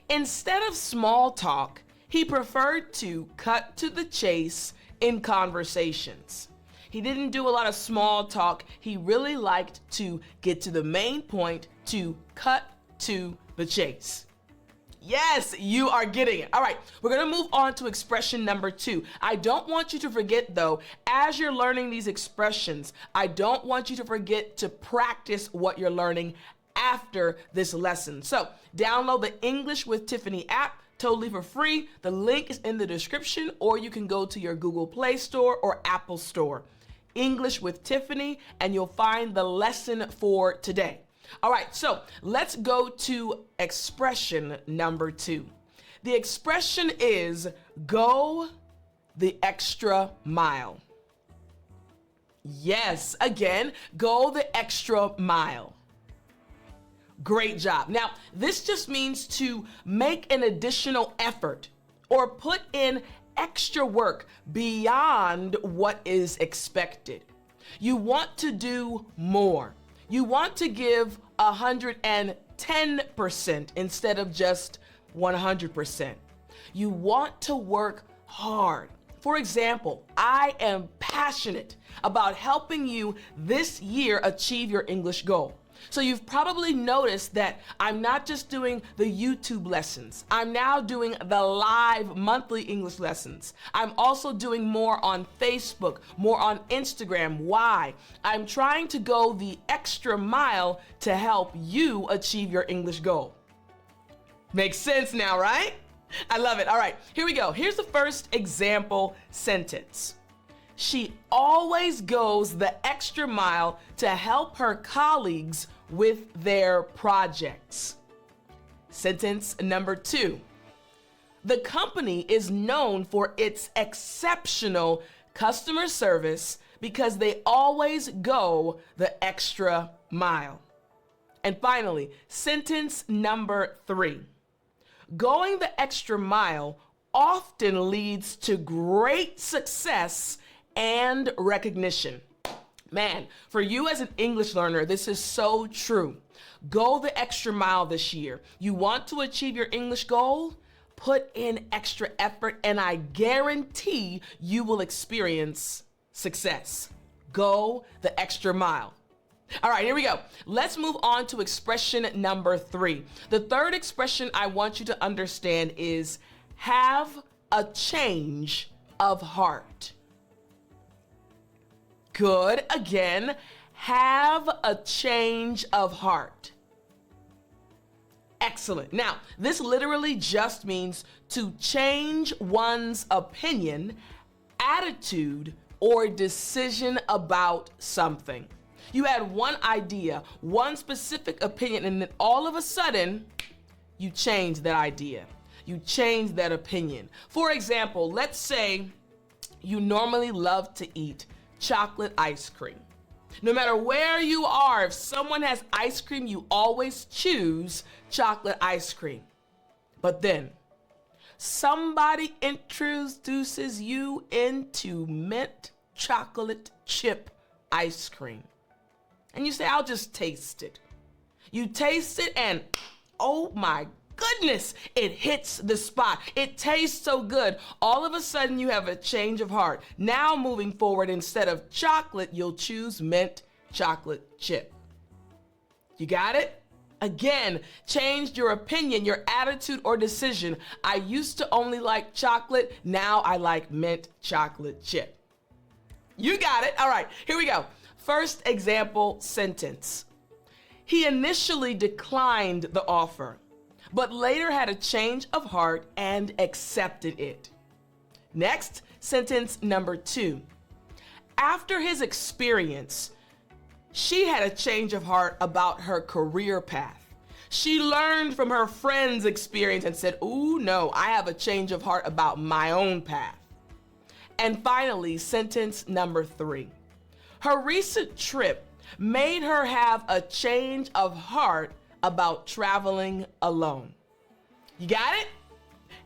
Instead of small talk, he preferred to cut to the chase in conversations. He didn't do a lot of small talk. He really liked to get to the main point, to cut to the chase. Yes, you are getting it. All right, we're gonna move on to expression number 2. I don't want you to forget though, as you're learning these expressions, I don't want you to forget to practice what you're learning after this lesson. So download the English with Tiffani app totally for free. The link is in the description, or you can go to your Google Play Store or Apple Store. English with Tiffani, and you'll find the lesson for today. All right, so let's go to expression number 2. The expression is go the extra mile. Yes, again, go the extra mile. Great job. Now, this just means to make an additional effort or put in extra work beyond what is expected. You want to do more. You want to give 110% instead of just 100%. You want to work hard. For example, I am passionate about helping you this year achieve your English goal. So you've probably noticed that I'm not just doing the YouTube lessons. I'm now doing the live monthly English lessons. I'm also doing more on Facebook, more on Instagram. Why? I'm trying to go the extra mile to help you achieve your English goal. Makes sense now, right? I love it. All right, here we go. Here's the first example sentence. She always goes the extra mile to help her colleagues with their projects. Sentence number 2. The company is known for its exceptional customer service because they always go the extra mile. And finally, sentence number 3. Going the extra mile often leads to great success and recognition. Man, for you as an English learner, this is so true. Go the extra mile this year. You want to achieve your English goal? Put in extra effort, and I guarantee you will experience success. Go the extra mile. All right, here we go. Let's move on to expression number 3. The third expression I want you to understand is have a change of heart. Good. Again, have a change of heart. Excellent. Now, this literally just means to change one's opinion, attitude, or decision about something. You had one idea, one specific opinion, and then all of a sudden, you change that idea. You change that opinion. For example, let's say you normally love to eat chocolate ice cream. No matter where you are, if someone has ice cream, you always choose chocolate ice cream. But then somebody introduces you into mint chocolate chip ice cream. And you say, I'll just taste it. You taste it and, oh my goodness, it hits the spot. It tastes so good. All of a sudden you have a change of heart. Now moving forward, instead of chocolate, you'll choose mint chocolate chip. You got it? Again, changed your opinion, your attitude or decision. I used to only like chocolate. Now I like mint chocolate chip. You got it. All right, here we go. First example sentence. He initially declined the offer, but later had a change of heart and accepted it. Next, sentence number 2. After his experience, she had a change of heart about her career path. She learned from her friend's experience and said, ooh, no, I have a change of heart about my own path. And finally, sentence number 3. Her recent trip made her have a change of heart about traveling alone. You got it?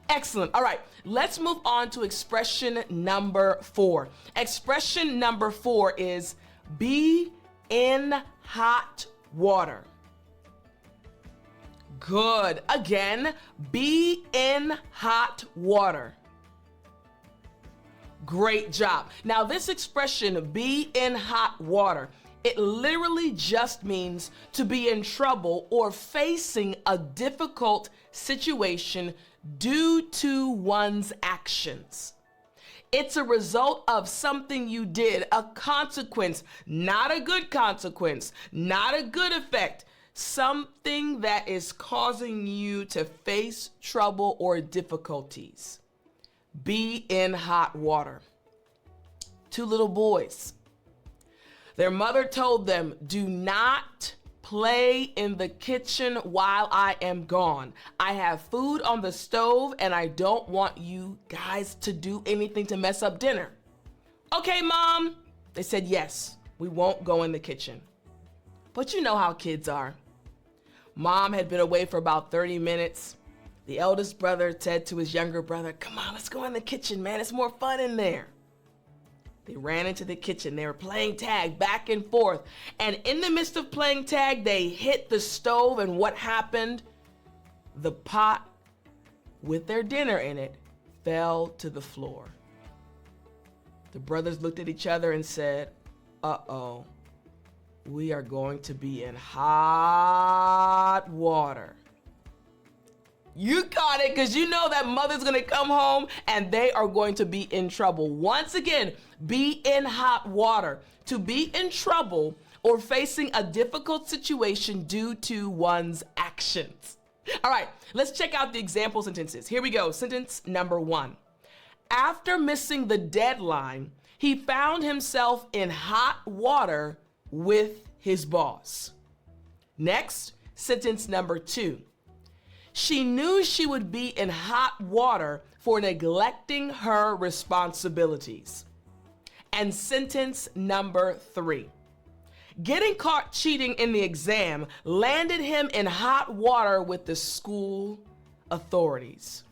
Excellent. All right, let's move on to expression number 4. Expression number 4 is be in hot water. Good. Again, be in hot water. Great job. Now this expression, be in hot water, it literally just means to be in trouble or facing a difficult situation due to one's actions. It's a result of something you did, a consequence, not a good consequence, not a good effect, something that is causing you to face trouble or difficulties. Be in hot water. Two little boys. Their mother told them, do not play in the kitchen while I am gone. I have food on the stove and I don't want you guys to do anything to mess up dinner. Okay, Mom. They said, yes, we won't go in the kitchen. But you know how kids are. Mom had been away for about 30 minutes. The eldest brother said to his younger brother, come on, let's go in the kitchen, man. It's more fun in there. They ran into the kitchen. They were playing tag back and forth. And in the midst of playing tag, they hit the stove. And what happened? The pot with their dinner in it fell to the floor. The brothers looked at each other and said, uh-oh, we are going to be in hot water. You caught it, because you know that mother's going to come home and they are going to be in trouble. Once again, be in hot water. To be in trouble or facing a difficult situation due to one's actions. All right, let's check out the example sentences. Here we go. Sentence number 1. After missing the deadline, he found himself in hot water with his boss. Next, sentence number 2. She knew she would be in hot water for neglecting her responsibilities. And sentence number 3. Getting caught cheating in the exam landed him in hot water with the school authorities.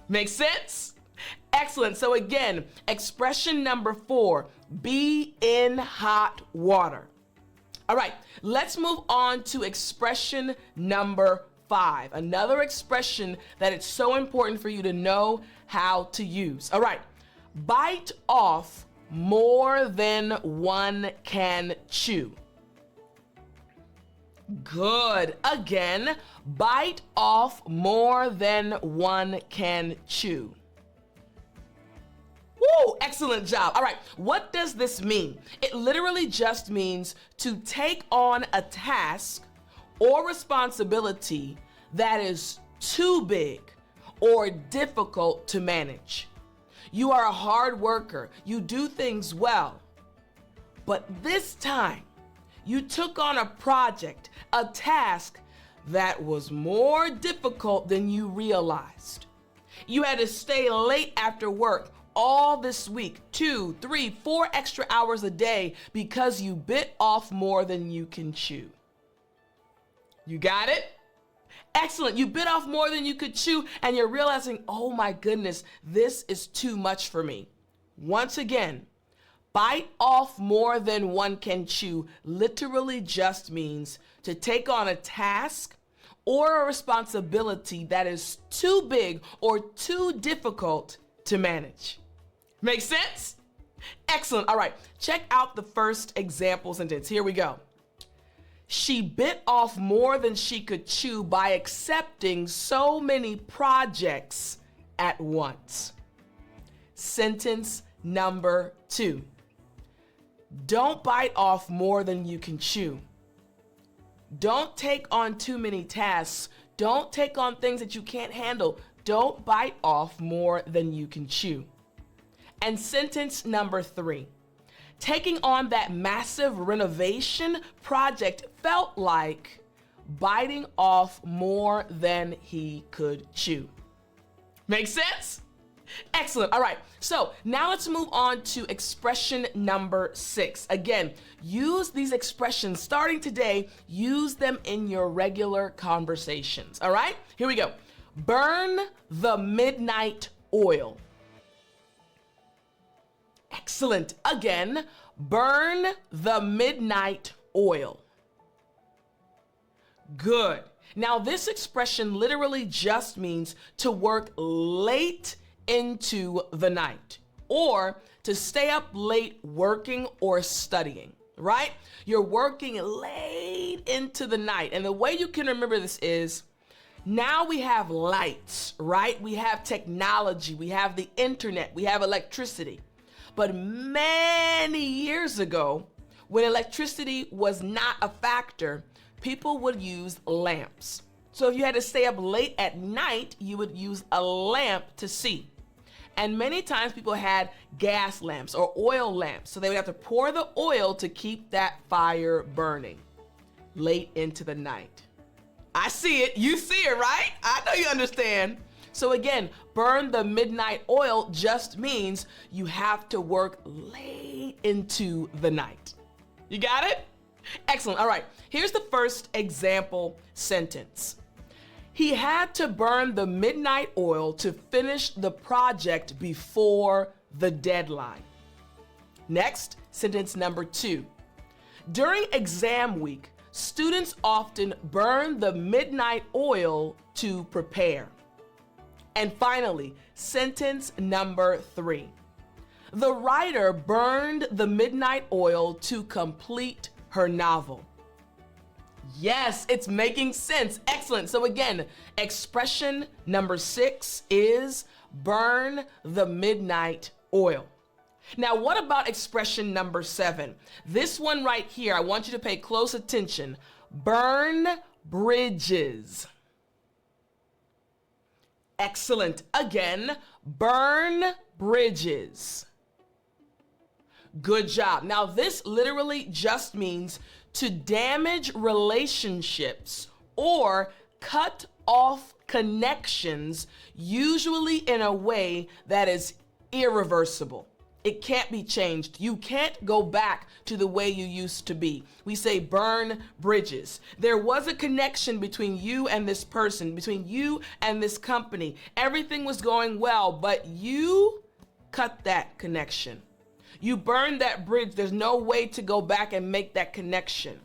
Make sense? Excellent. So again, expression number 4, be in hot water. All right, let's move on to expression number 5, another expression that it's so important for you to know how to use. All right, bite off more than one can chew. Good. Again, bite off more than one can chew. Woo, excellent job. All right, what does this mean? It literally just means to take on a task or responsibility that is too big or difficult to manage. You are a hard worker. You do things well. But this time, you took on a project, a task that was more difficult than you realized. You had to stay late after work all this week, 2, 3, 4 extra hours a day because you bit off more than you can chew. You got it? Excellent. You bit off more than you could chew and you're realizing, oh my goodness, this is too much for me. Once again, bite off more than one can chew literally just means to take on a task or a responsibility that is too big or too difficult to manage. Make sense? Excellent. All right, check out the first example sentence. Here we go. She bit off more than she could chew by accepting so many projects at once. Sentence number 2. Don't bite off more than you can chew. Don't take on too many tasks. Don't take on things that you can't handle. Don't bite off more than you can chew. And sentence number 3. Taking on that massive renovation project felt like biting off more than he could chew. Make sense? Excellent. All right. So now let's move on to expression number 6. Again, use these expressions starting today. Use them in your regular conversations. All right. Here we go. Burn the midnight oil. Excellent. Again, burn the midnight oil. Good. Now, this expression literally just means to work late into the night or to stay up late working or studying, right? You're working late into the night. And the way you can remember this is, now we have lights, right? We have technology, we have the internet, we have electricity. But many years ago, when electricity was not a factor, people would use lamps. So if you had to stay up late at night, you would use a lamp to see. And many times people had gas lamps or oil lamps. So they would have to pour the oil to keep that fire burning late into the night. I see it, you see it, right? I know you understand. So again, burn the midnight oil just means you have to work late into the night. You got it? Excellent. All right, here's the first example sentence. He had to burn the midnight oil to finish the project before the deadline. Next, sentence number 2. During exam week, students often burn the midnight oil to prepare. And finally, sentence number 3. The writer burned the midnight oil to complete her novel. Yes, it's making sense. Excellent. So again, expression number 6 is burn the midnight oil. Now, what about expression number 7? This one right here, I want you to pay close attention. Burn bridges. Excellent. Again, burn bridges. Good job. Now, this literally just means to damage relationships or cut off connections, usually in a way that is irreversible. It can't be changed. You can't go back to the way you used to be. We say burn bridges. There was a connection between you and this person, between you and this company. Everything was going well, but you cut that connection. You burned that bridge. There's no way to go back and make that connection.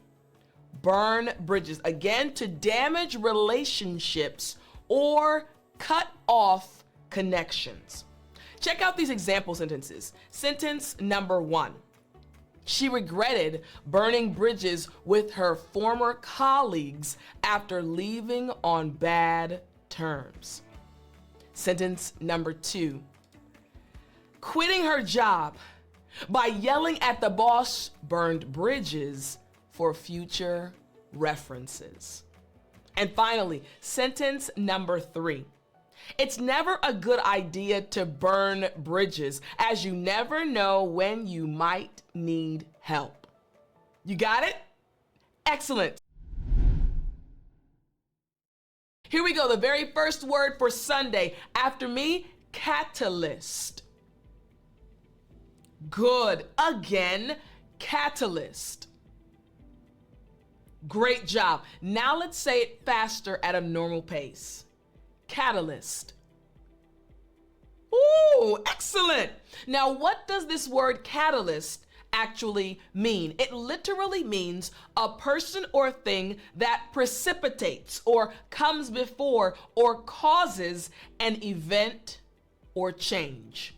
Burn bridges. Again, to damage relationships or cut off connections. Check out these example sentences. Sentence number 1. She regretted burning bridges with her former colleagues after leaving on bad terms. Sentence number 2. Quitting her job by yelling at the boss burned bridges for future references. And finally, sentence number 3. It's never a good idea to burn bridges, as you never know when you might need help. You got it? Excellent. Here we go. The very first word for Sunday. After me, catalyst. Good. Again, catalyst. Great job. Now let's say it faster at a normal pace. Catalyst. Ooh, excellent. Now, what does this word catalyst actually mean? It literally means a person or thing that precipitates or comes before or causes an event or change.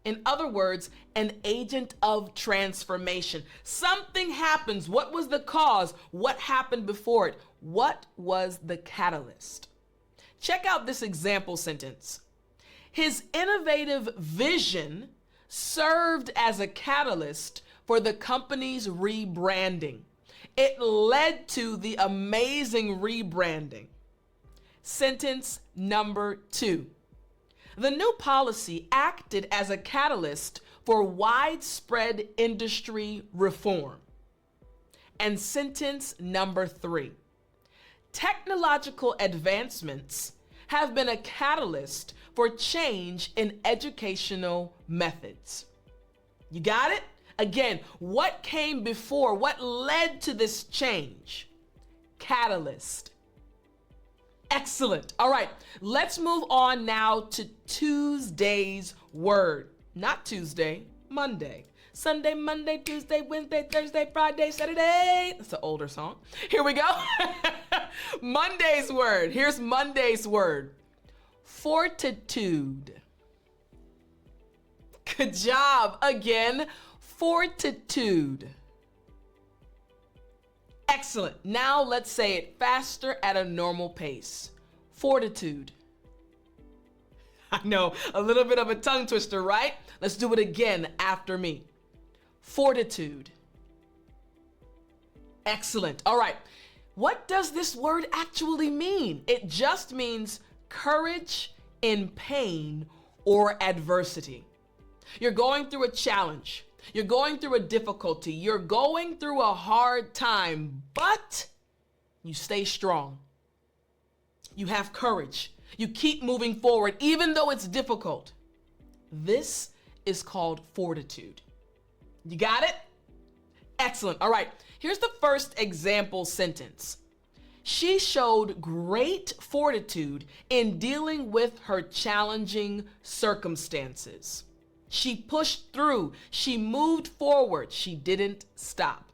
In other words, an agent of transformation. Something happens. What was the cause? What happened before it? What was the catalyst? Check out this example sentence. His innovative vision served as a catalyst for the company's rebranding. It led to the amazing rebranding. Sentence number 2. The new policy acted as a catalyst for widespread industry reform. And sentence number 3. Technological advancements have been a catalyst for change in educational methods. You got it? Again, what came before? What led to this change? Catalyst. Excellent. All right, let's move on now to Tuesday's word. Not Tuesday, Monday. Sunday, Monday, Tuesday, Wednesday, Thursday, Friday, Saturday. That's an older song. Here we go. Monday's word. Here's Monday's word. Fortitude. Good job. Again, fortitude. Excellent. Now let's say it faster at a normal pace. Fortitude. I know, a little bit of a tongue twister, right? Let's do it again after me. Fortitude. Excellent. All right. What does this word actually mean? It just means courage in pain or adversity. You're going through a challenge. You're going through a difficulty. You're going through a hard time, but you stay strong. You have courage. You keep moving forward, even though it's difficult. This is called fortitude. You got it? Excellent. All right. Here's the first example sentence. She showed great fortitude in dealing with her challenging circumstances. She pushed through. She moved forward. She didn't stop.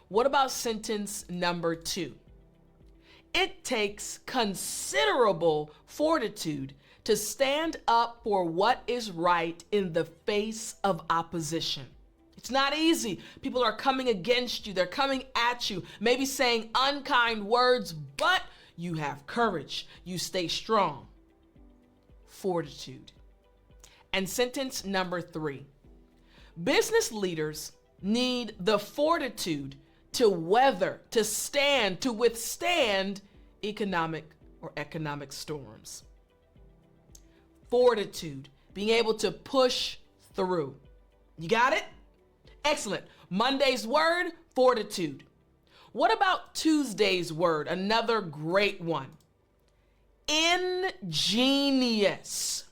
What about sentence number 2? It takes considerable fortitude to stand up for what is right in the face of opposition. It's not easy. People are coming against you. They're coming at you, maybe saying unkind words, but you have courage. You stay strong. Fortitude. And sentence number 3. Business leaders need the fortitude to weather, to stand, to withstand economic storms. Fortitude, being able to push through. You got it? Excellent. Monday's word, fortitude. What about Tuesday's word? Another great one. Ingenious.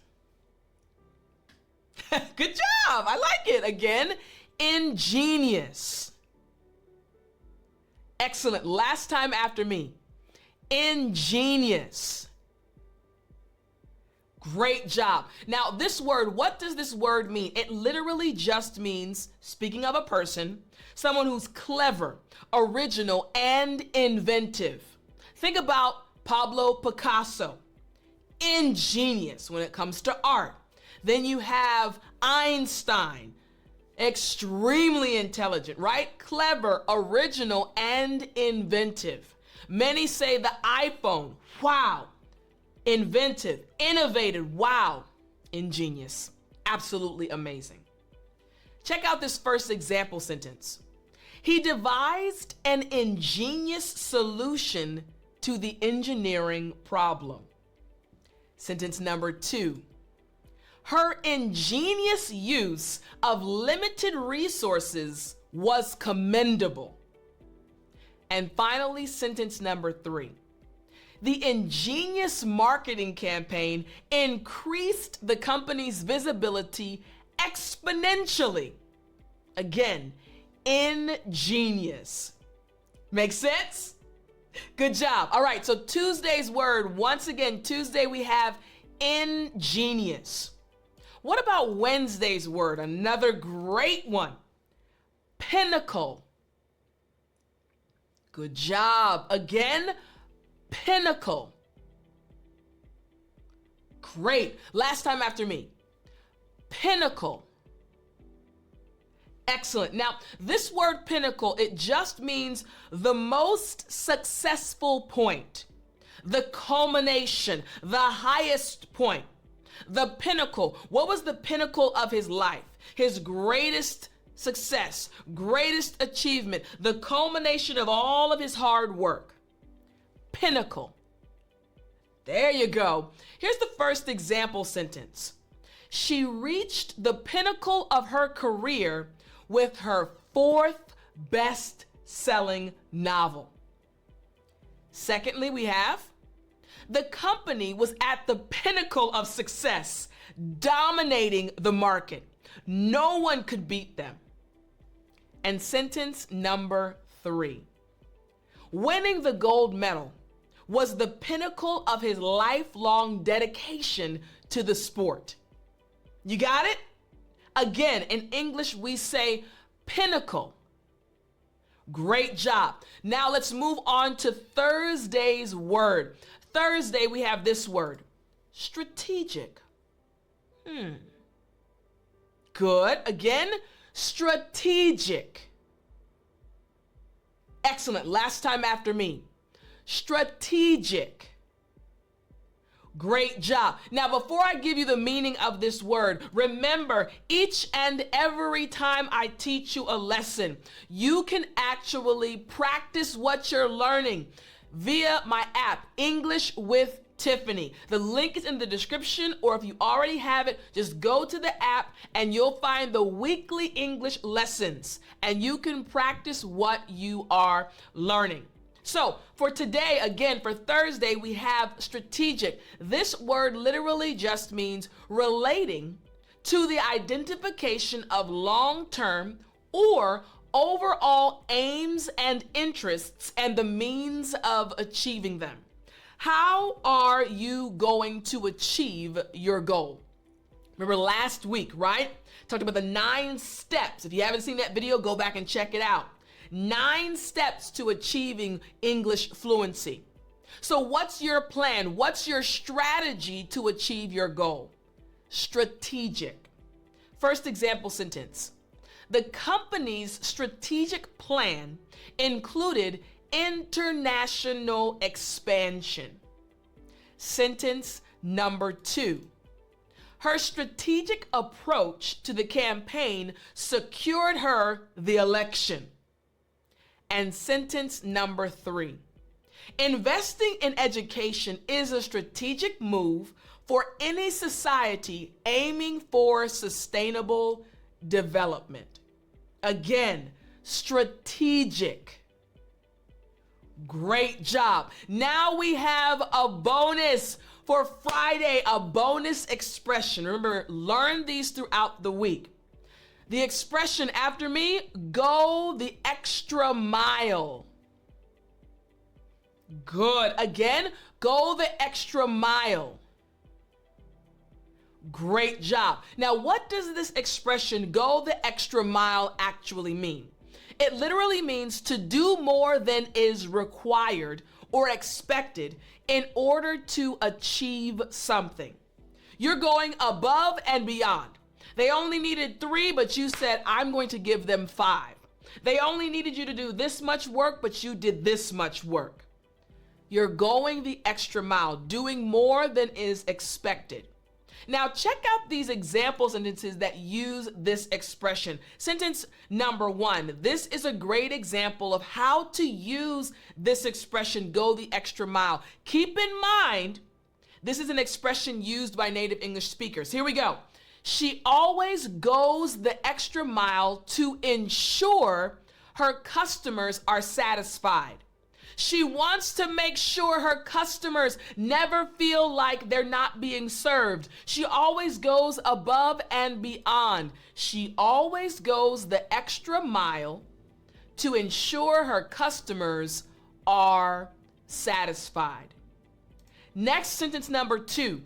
Good job. I like it. Again, ingenious. Excellent. Last time after me. Ingenious. Great job. Now, this word, what does this word mean? It literally just means, speaking of a person, someone who's clever, original, and inventive. Think about Pablo Picasso. Ingenious when it comes to art. Then you have Einstein. Extremely intelligent, right? Clever, original, and inventive. Many say the iPhone. Wow. Inventive, innovative, wow, ingenious, absolutely amazing. Check out this first example sentence. He devised an ingenious solution to the engineering problem. Sentence number 2. Her ingenious use of limited resources was commendable. And finally, sentence number 3. The ingenious marketing campaign increased the company's visibility exponentially. Again, ingenious. Makes sense? Good job. All right, so Tuesday's word, once again, Tuesday we have ingenious. What about Wednesday's word? Another great one. Pinnacle. Good job. Again, pinnacle. Great. Last time after me. Pinnacle. Excellent. Now, this word pinnacle, it just means the most successful point, the culmination, the highest point, the pinnacle. What was the pinnacle of his life? His greatest success, greatest achievement, the culmination of all of his hard work. Pinnacle. There you go. Here's the first example sentence. She reached the pinnacle of her career with her 4th best-selling novel. Secondly, we have the company was at the pinnacle of success, dominating the market. No one could beat them. And sentence number 3. Winning the gold medal was the pinnacle of his lifelong dedication to the sport. You got it? Again, in English, we say pinnacle. Great job. Now let's move on to Thursday's word. Thursday, we have this word, strategic. Good. Again, strategic. Excellent. Last time after me. Strategic. Great job. Now, before I give you the meaning of this word, remember, each and every time I teach you a lesson, you can actually practice what you're learning via my app, English with Tiffani. The link is in the description, or if you already have it, just go to the app and you'll find the weekly English lessons, and you can practice what you are learning. So for today, again, for Thursday, we have strategic. This word literally just means relating to the identification of long-term or overall aims and interests and the means of achieving them. How are you going to achieve your goal? Remember last week, right? Talked about the 9 steps. If you haven't seen that video, go back and check it out. 9 steps to achieving English fluency. So what's your plan? What's your strategy to achieve your goal? Strategic. First example sentence. The company's strategic plan included international expansion. Sentence number 2. Her strategic approach to the campaign secured her the election. And sentence number 3. Investing in education is a strategic move for any society aiming for sustainable development. Again, strategic. Great job. Now we have a bonus for Friday, a bonus expression. Remember, learn these throughout the week. The expression after me, go the extra mile. Good. Again, go the extra mile. Great job. Now, what does this expression, go the extra mile, actually mean? It literally means to do more than is required or expected in order to achieve something. You're going above and beyond. They only needed 3, but you said, I'm going to give them 5. They only needed you to do this much work, but you did this much work. You're going the extra mile, doing more than is expected. Now, check out these example sentences that use this expression. Sentence number 1. This is a great example of how to use this expression, go the extra mile. Keep in mind, this is an expression used by native English speakers. Here we go. She always goes the extra mile to ensure her customers are satisfied. She wants to make sure her customers never feel like they're not being served. She always goes above and beyond. She always goes the extra mile to ensure her customers are satisfied. Next, sentence number 2.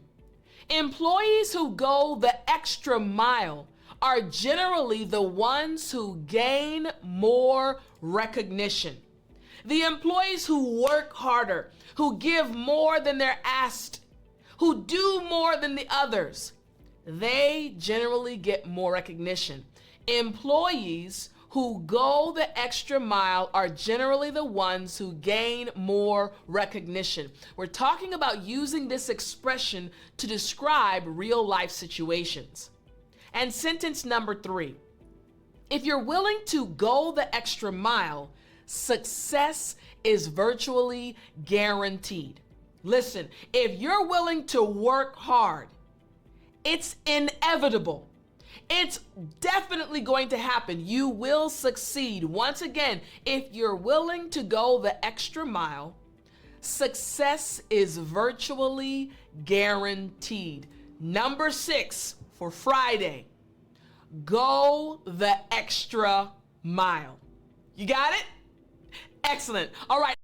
Employees who go the extra mile are generally the ones who gain more recognition. The employees who work harder, who give more than they're asked, who do more than the others, they generally get more recognition. Employees who go the extra mile are generally the ones who gain more recognition. We're talking about using this expression to describe real life situations. And sentence number 3. If you're willing to go the extra mile, success is virtually guaranteed. Listen, if you're willing to work hard, it's inevitable. It's definitely going to happen. You will succeed. Once again, if you're willing to go the extra mile, success is virtually guaranteed. Number 6 for Friday, go the extra mile. You got it? Excellent. All right.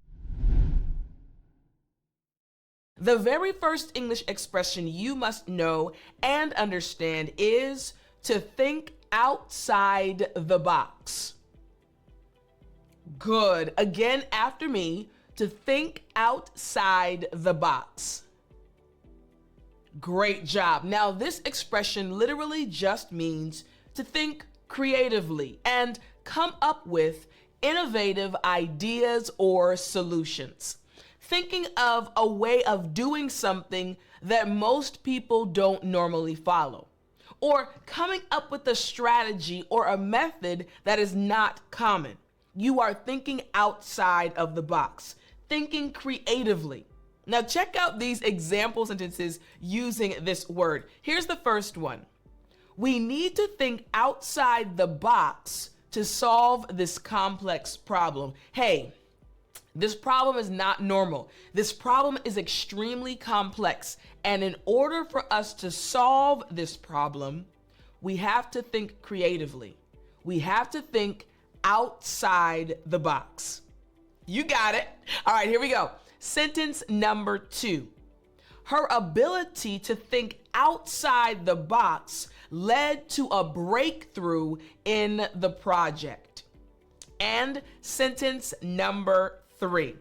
The very first English expression you must know and understand is to think outside the box. Good. Again, after me, to think outside the box. Great job. Now, this expression literally just means to think creatively and come up with innovative ideas or solutions. Thinking of a way of doing something that most people don't normally follow, or coming up with a strategy or a method that is not common. You are thinking outside of the box, thinking creatively. Now check out these example sentences using this word. Here's the first one. We need to think outside the box to solve this complex problem. Hey, this problem is not normal. This problem is extremely complex. And in order for us to solve this problem, we have to think creatively. We have to think outside the box. You got it. All right, here we go. Sentence number 2. Her ability to think outside the box led to a breakthrough in the project. And sentence number 3.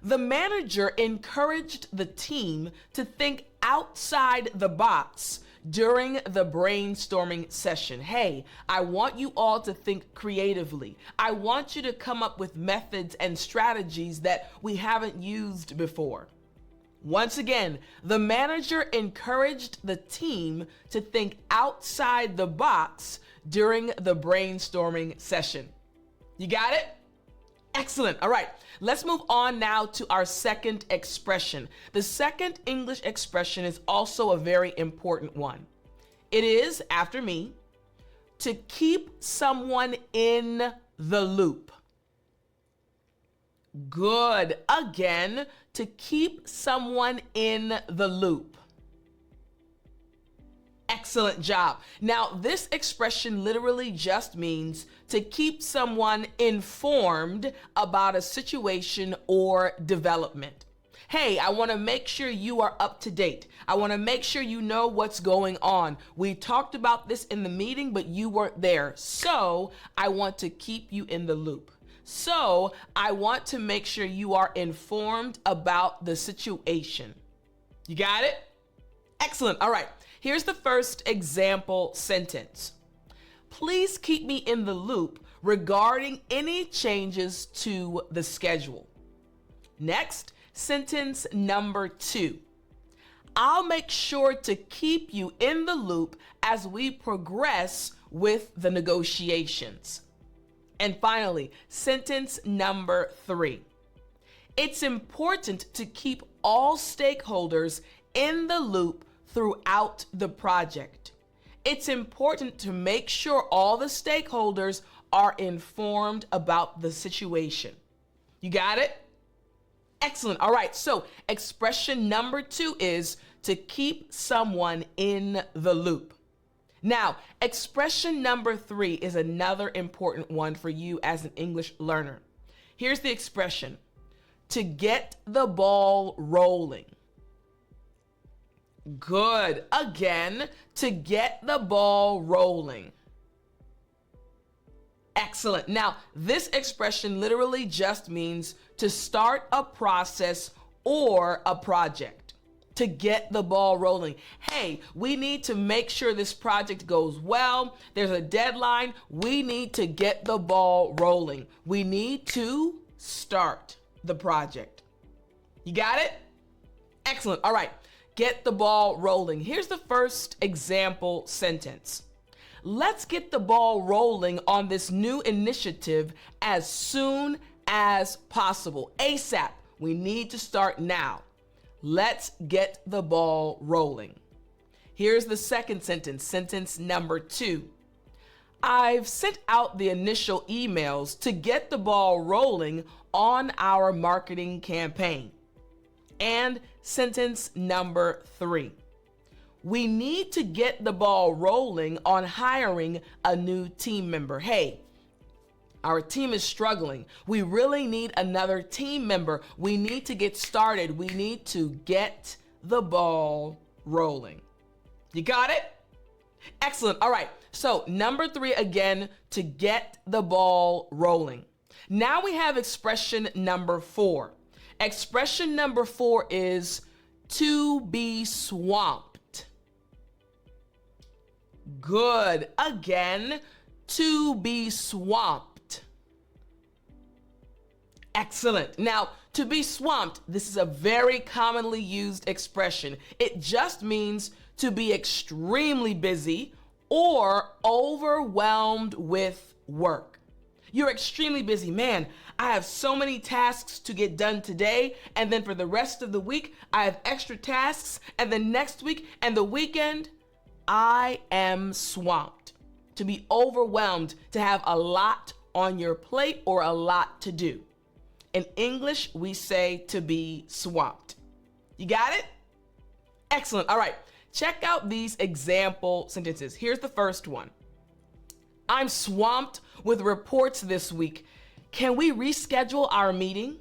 The manager encouraged the team to think outside the box during the brainstorming session. Hey, I want you all to think creatively. I want you to come up with methods and strategies that we haven't used before. Once again, the manager encouraged the team to think outside the box during the brainstorming session. You got it? Excellent. All right, let's move on now to our second expression. The second English expression is also a very important one. It is, after me, to keep someone in the loop. Good. Again, to keep someone in the loop. Excellent job. Now, this expression literally just means to keep someone informed about a situation or development. Hey, I want to make sure you are up to date. I want to make sure you know what's going on. We talked about this in the meeting, but you weren't there. So I want to keep you in the loop. So I want to make sure you are informed about the situation. You got it? Excellent. All right. Here's the first example sentence. Please keep me in the loop regarding any changes to the schedule. Next, sentence number 2. I'll make sure to keep you in the loop as we progress with the negotiations. And finally, sentence number 3. It's important to keep all stakeholders in the loop throughout the project. It's important to make sure all the stakeholders are informed about the situation. You got it? Excellent. All right, so expression number 2 is to keep someone in the loop. Now, expression number 3 is another important one for you as an English learner. Here's the expression, to get the ball rolling. Good. Again, to get the ball rolling. Excellent. Now, this expression literally just means to start a process or a project. To get the ball rolling. Hey, we need to make sure this project goes well. There's a deadline. We need to get the ball rolling. We need to start the project. You got it? Excellent. All right. Get the ball rolling. Here's the first example sentence. Let's get the ball rolling on this new initiative as soon as possible. ASAP. We need to start now. Let's get the ball rolling. Here's the second sentence, sentence number 2. I've sent out the initial emails to get the ball rolling on our marketing campaign. And sentence number 3. We need to get the ball rolling on hiring a new team member. Hey, our team is struggling. We really need another team member. We need to get started. We need to get the ball rolling. You got it? Excellent. All right. So number 3 again, to get the ball rolling. Now we have expression number 4. Expression number 4 is to be swamped. Good. Again, to be swamped. Excellent. Now, to be swamped, this is a very commonly used expression. It just means to be extremely busy or overwhelmed with work. You're extremely busy. Man, I have so many tasks to get done today, and then for the rest of the week, I have extra tasks, and then next week and the weekend, I am swamped. To be overwhelmed, to have a lot on your plate or a lot to do. In English, we say to be swamped. You got it? Excellent. All right. Check out these example sentences. Here's the first one. I'm swamped with reports this week. Can we reschedule our meeting?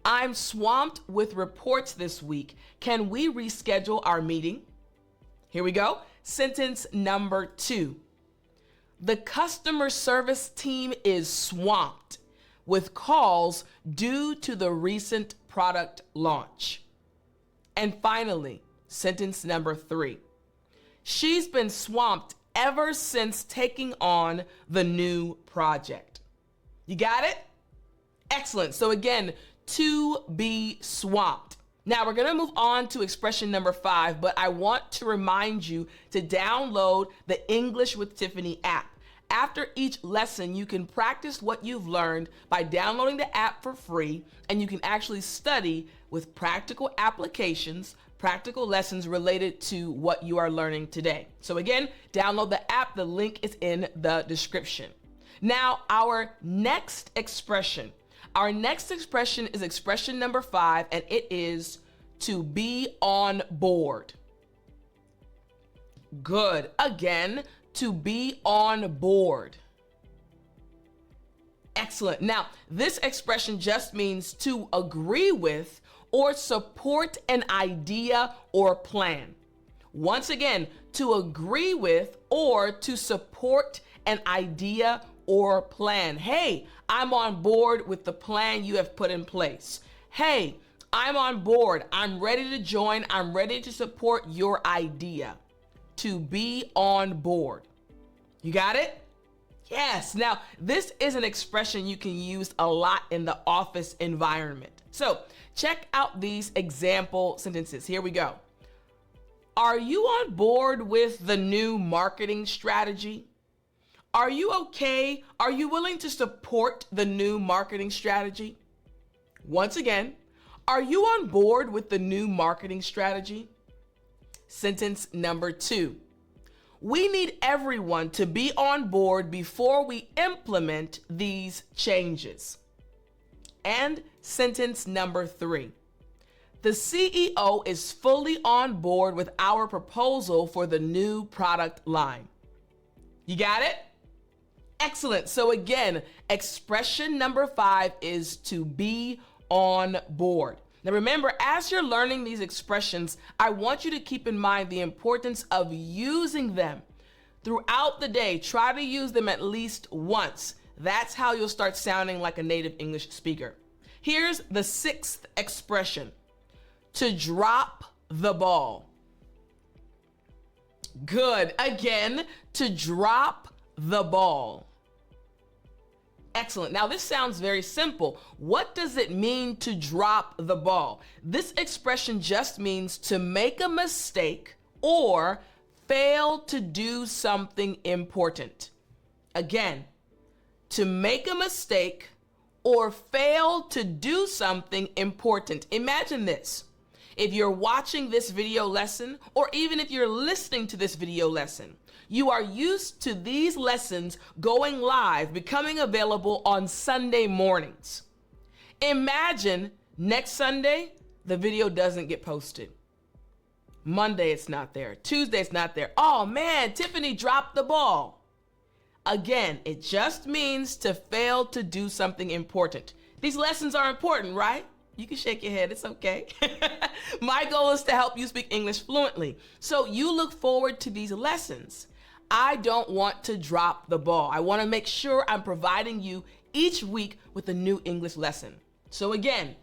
I'm swamped with reports this week. Can we reschedule our meeting? Here we go. Sentence number 2. The customer service team is swamped with calls due to the recent product launch. And finally, sentence number 3. She's been swamped ever since taking on the new project. You got it? Excellent. So again, to be swamped. Now we're going to move on to expression number 5, but I want to remind you to download the English with Tiffani app. After each lesson, you can practice what you've learned by downloading the app for free, and you can actually study with practical applications, practical lessons related to what you are learning today. So again, download the app. The link is in the description. Now, our next expression is expression number 5, and it is to be on board. Good. Again, to be on board. Excellent. Now, this expression just means to agree with or support an idea or plan. Once again, to agree with or to support an idea or plan. Hey, I'm on board with the plan you have put in place. Hey, I'm on board. I'm ready to join. I'm ready to support your idea. To be on board. You got it? Yes. Now, this is an expression you can use a lot in the office environment. So check out these example sentences. Here we go. Are you on board with the new marketing strategy? Are you okay? Are you willing to support the new marketing strategy? Once again, are you on board with the new marketing strategy? Sentence number 2. We need everyone to be on board before we implement these changes. And sentence number 3. The CEO is fully on board with our proposal for the new product line. You got it? Excellent. So again, expression number 5 is to be on board. Now remember, as you're learning these expressions, I want you to keep in mind the importance of using them throughout the day. Try to use them at least once. That's how you'll start sounding like a native English speaker. Here's the 6th expression. To drop the ball. Good. Again, to drop the ball. Excellent. Now, this sounds very simple. What does it mean to drop the ball? This expression just means to make a mistake or fail to do something important. Again, to make a mistake or fail to do something important. Imagine this. If you're watching this video lesson, or even if you're listening to this video lesson, you are used to these lessons going live, becoming available on Sunday mornings. Imagine next Sunday, the video doesn't get posted. Monday, it's not there. Tuesday, it's not there. Oh man, Tiffani dropped the ball. Again, it just means to fail to do something important. These lessons are important, right? You can shake your head, it's okay. My goal is to help you speak English fluently. So you look forward to these lessons. I don't want to drop the ball. I want to make sure I'm providing you each week with a new English lesson. So again,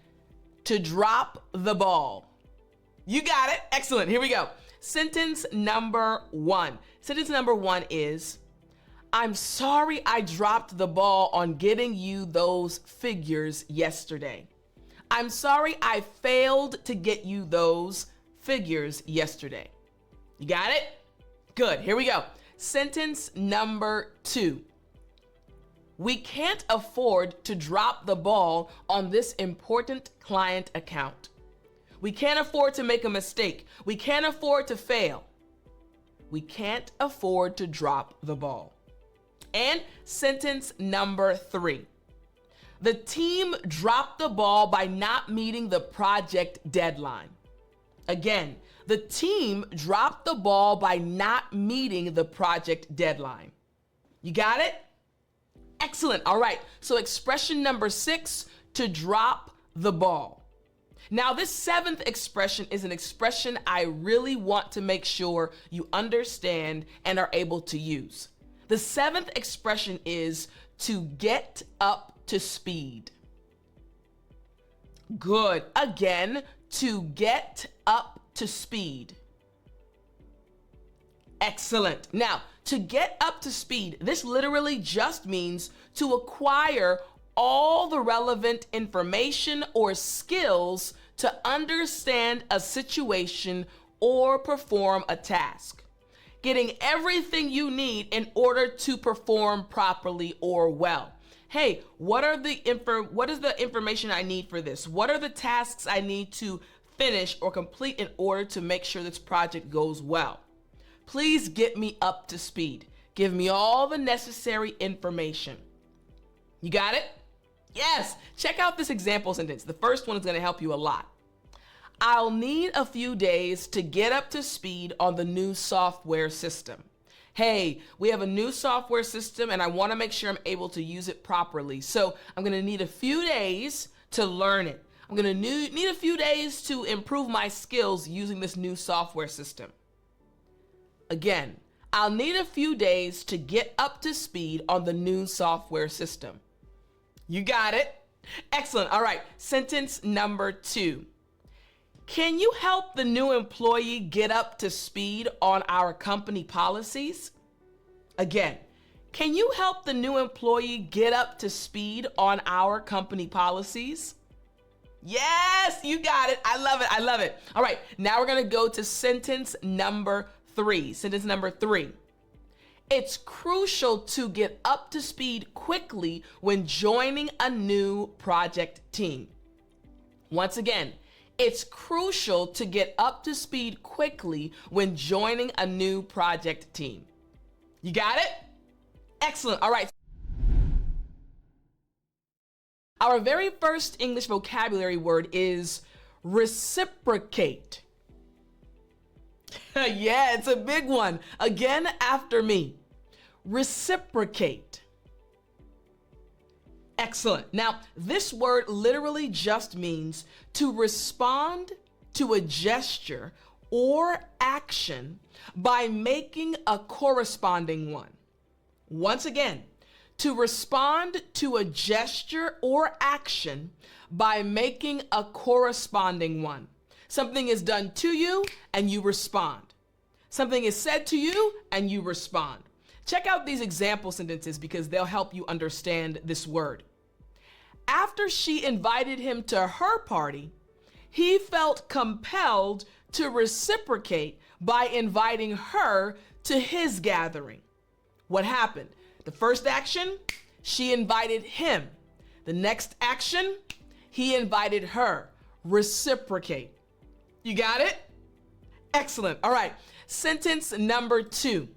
to drop the ball. You got it. Excellent. Here we go. Sentence number one. Sentence number one is, I'm sorry I dropped the ball on getting you those figures yesterday. I'm sorry I failed to get you those figures yesterday. You got it? Good, here we go. Sentence number two. We can't afford to drop the ball on this important client account. We can't afford to make a mistake. We can't afford to fail. We can't afford to drop the ball. And sentence number three. The team dropped the ball by not meeting the project deadline. Again, the team dropped the ball by not meeting the project deadline. You got it? Excellent. All right. So expression number 6, to drop the ball. Now, this seventh expression is an expression I really want to make sure you understand and are able to use. The seventh expression is to get up to speed. Good. Again, to get up to speed. Excellent. Now, to get up to speed, this literally just means to acquire all the relevant information or skills to understand a situation or perform a task. Getting everything you need in order to perform properly or well. Hey, what is the information I need for this? What are the tasks I need to finish or complete in order to make sure this project goes well? Please get me up to speed. Give me all the necessary information. You got it? Yes. Check out this example sentence. The first one is going to help you a lot. I'll need a few days to get up to speed on the new software system. Hey, we have a new software system and I want to make sure I'm able to use it properly. So I'm going to need a few days to learn it. I'm going to need a few days to improve my skills using this new software system. Again, I'll need a few days to get up to speed on the new software system. You got it. Excellent. All right. Sentence number 2. Can you help the new employee get up to speed on our company policies? Again, can you help the new employee get up to speed on our company policies? Yes, you got it. I love it. I love it. All right. Now we're going to go to sentence number 3. Sentence number 3. It's crucial to get up to speed quickly when joining a new project team. Once again, it's crucial to get up to speed quickly when joining a new project team. You got it? Excellent. All right. Our very first English vocabulary word is reciprocate. Yeah, it's a big one. Again, after me. Reciprocate. Excellent. Now, this word literally just means to respond to a gesture or action by making a corresponding one. Once again, to respond to a gesture or action by making a corresponding one. Something is done to you and you respond. Something is said to you and you respond. Check out these example sentences because they'll help you understand this word. After she invited him to her party, he felt compelled to reciprocate by inviting her to his gathering. What happened? The first action, she invited him. The next action, he invited her. Reciprocate. You got it? Excellent. All right. Sentence number 2.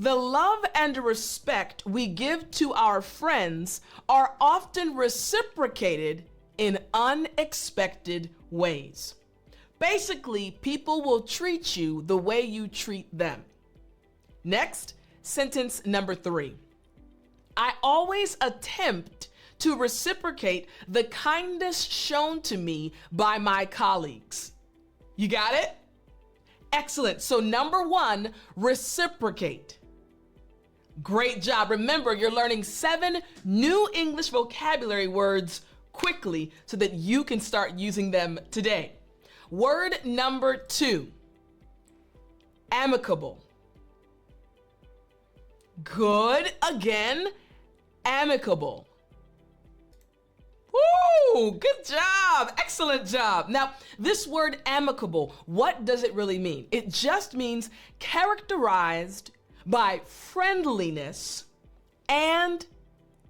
The love and respect we give to our friends are often reciprocated in unexpected ways. Basically, people will treat you the way you treat them. Next, sentence number 3. I always attempt to reciprocate the kindness shown to me by my colleagues. You got it? Excellent. So number 1, reciprocate. Great job. Remember, you're learning 7 new English vocabulary words quickly so that you can start using them today. Word number 2, amicable. Good. Again, amicable. Woo! Good job. Excellent job. Now, this word amicable, what does it really mean? It just means characterized by friendliness and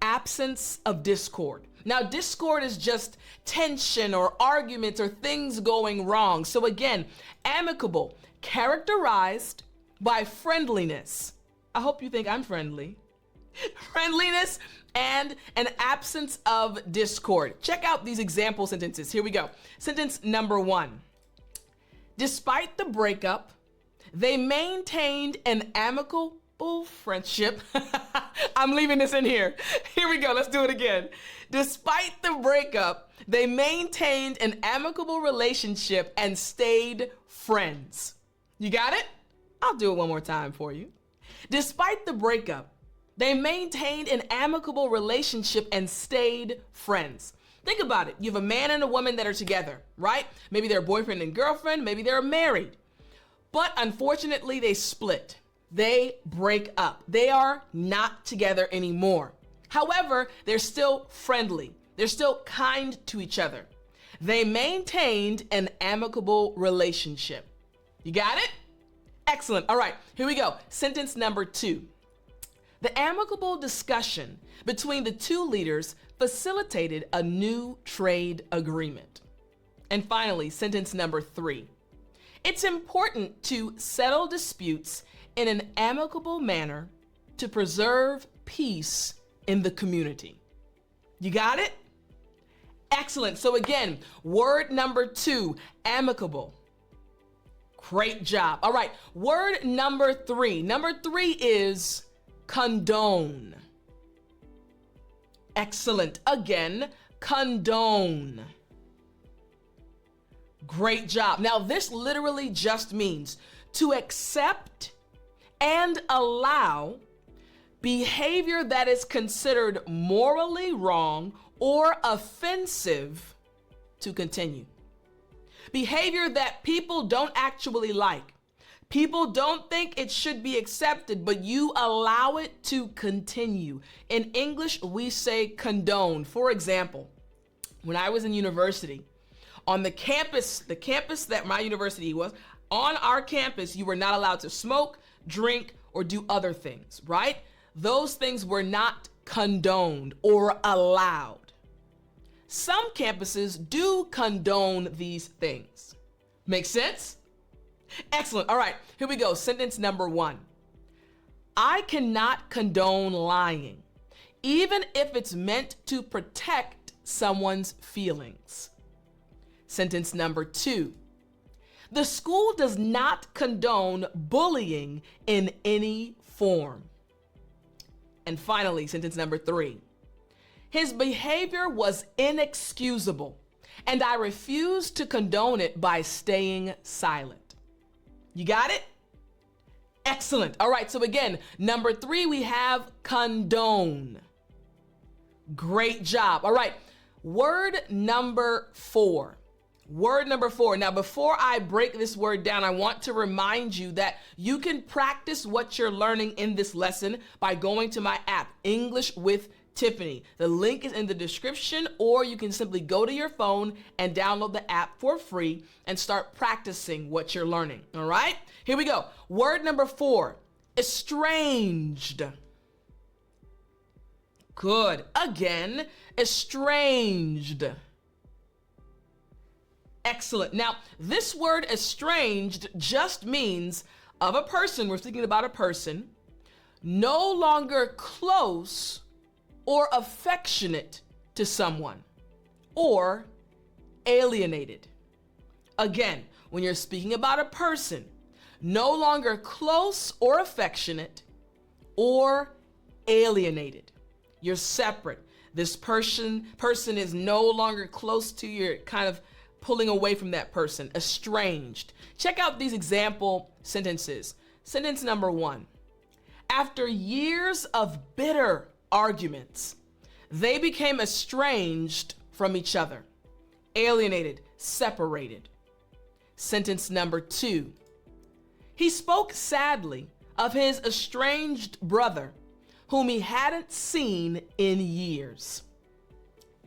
absence of discord. Now, discord is just tension or arguments or things going wrong. So again, amicable, characterized by friendliness. I hope you think I'm friendly. Friendliness and an absence of discord. Check out these example sentences. Here we go. Sentence number 1. Despite the breakup, they maintained an amicable friendship. I'm leaving this in here. Here we go. Let's do it again. Despite the breakup, they maintained an amicable relationship and stayed friends. You got it? I'll do it one more time for you. Despite the breakup, they maintained an amicable relationship and stayed friends. Think about it. You have a man and a woman that are together, right? Maybe they're boyfriend and girlfriend. Maybe they're married. But unfortunately, they split. They break up. They are not together anymore. However, they're still friendly. They're still kind to each other. They maintained an amicable relationship. You got it? Excellent. All right, here we go. Sentence number 2. The amicable discussion between the two leaders facilitated a new trade agreement. And finally, sentence number 3. It's important to settle disputes in an amicable manner to preserve peace in the community. You got it? Excellent. So again, word number 2, amicable. Great job. All right, word number 3. Number 3 is condone. Excellent. Again, condone. Great job. Now, this literally just means to accept and allow behavior that is considered morally wrong or offensive to continue. Behavior that people don't actually like. People don't think it should be accepted, but you allow it to continue. In English, we say condone. For example, when I was in university, on the campus that my university was, on our campus, you were not allowed to smoke, drink, or do other things, right? Those things were not condoned or allowed. Some campuses do condone these things. Make sense? Excellent. All right, here we go. Sentence number 1. I cannot condone lying, even if it's meant to protect someone's feelings. Sentence number 2. The school does not condone bullying in any form. And finally, sentence number 3. His behavior was inexcusable, and I refuse to condone it by staying silent. You got it? Excellent. All right, so again, number 3, we have condone. Great job. All right, word number 4. Word number 4. Now, before I break this word down, I want to remind you that you can practice what you're learning in this lesson by going to my app, English with Tiffani. The link is in the description, or you can simply go to your phone and download the app for free and start practicing what you're learning. All right, here we go. Word number 4, estranged. Good. Again, estranged. Excellent. Now, this word estranged just means of a person, we're speaking about a person, no longer close or affectionate to someone, or alienated. Again, when you're speaking about a person, no longer close or affectionate, or alienated. You're separate. This person is no longer close to you. You're kind of pulling away from that person, estranged. Check out these example sentences. Sentence number 1. After years of bitter arguments, they became estranged from each other, alienated, separated. Sentence number 2. He spoke sadly of his estranged brother, whom he hadn't seen in years.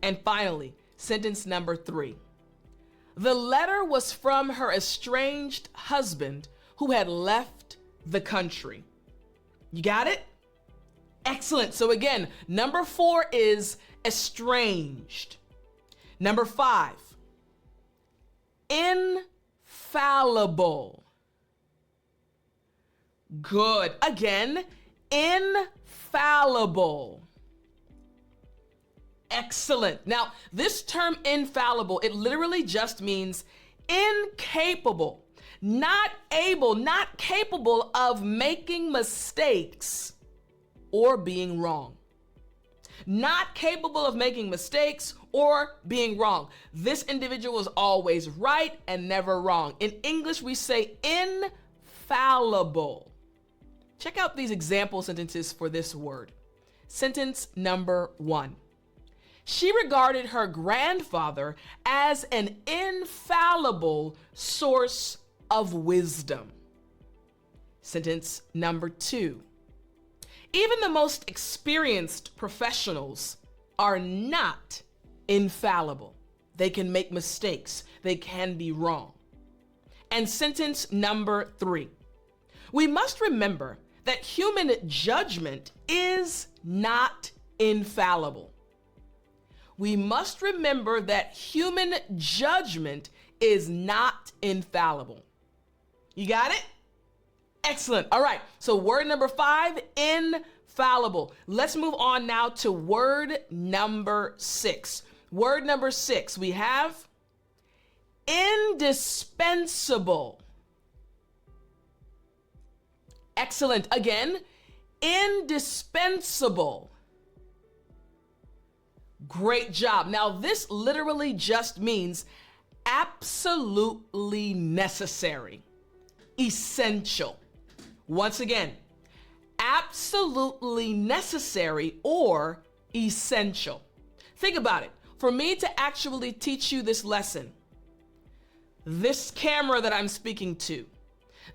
And finally, sentence number 3. The letter was from her estranged husband who had left the country. You got it? Excellent. So again, number 4 is estranged. Number 5, infallible. Good. Again, infallible. Excellent. Now, this term infallible, it literally just means incapable, not able, not capable of making mistakes or being wrong. Not capable of making mistakes or being wrong. This individual is always right and never wrong. In English, we say infallible. Check out these example sentences for this word. Sentence number 1. She regarded her grandfather as an infallible source of wisdom. Sentence number 2. Even the most experienced professionals are not infallible. They can make mistakes. They can be wrong. And sentence number 3. We must remember that human judgment is not infallible. We must remember that human judgment is not infallible. You got it? Excellent. All right. So word number 5, infallible. Let's move on now to word number 6. Word number 6, we have indispensable. Excellent. Again, indispensable. Great job. Now, this literally just means absolutely necessary, essential. Once again, absolutely necessary or essential. Think about it. For me to actually teach you this lesson, this camera that I'm speaking to,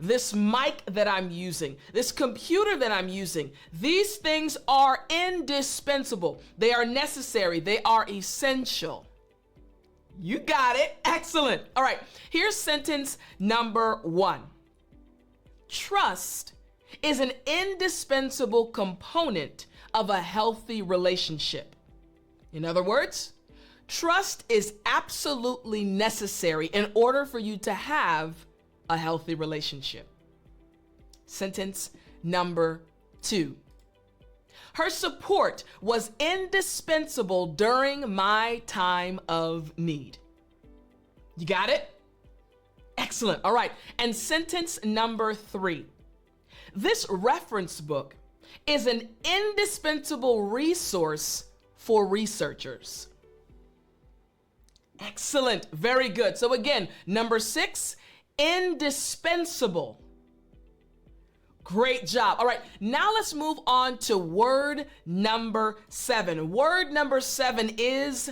this mic that I'm using, this computer that I'm using, these things are indispensable. They are necessary. They are essential. You got it. Excellent. All right. Here's sentence number 1. Trust is an indispensable component of a healthy relationship. In other words, trust is absolutely necessary in order for you to have a healthy relationship. Sentence number 2. Her support was indispensable during my time of need. You got it? Excellent. All right. And sentence number 3. This reference book is an indispensable resource for researchers. Excellent. Very good. So again, number 6, indispensable. Great job. All right, now let's move on to word number 7. Word number 7 is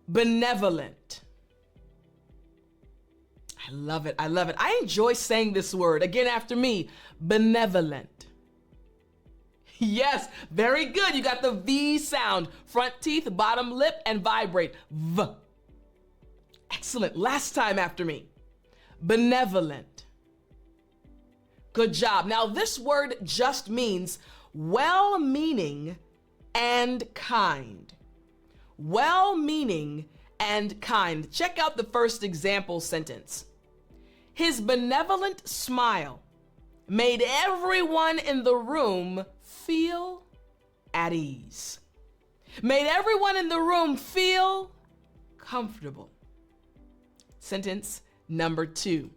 benevolent. I love it. I love it. I enjoy saying this word. Again, after me, benevolent. Yes, very good. You got the V sound, front teeth, bottom lip, and vibrate. V. Excellent. Last time after me. Benevolent. Good job. Now, this word just means well-meaning and kind. Well-meaning and kind. Check out the first example sentence. His benevolent smile made everyone in the room feel at ease. Made everyone in the room feel comfortable. Sentence number 2.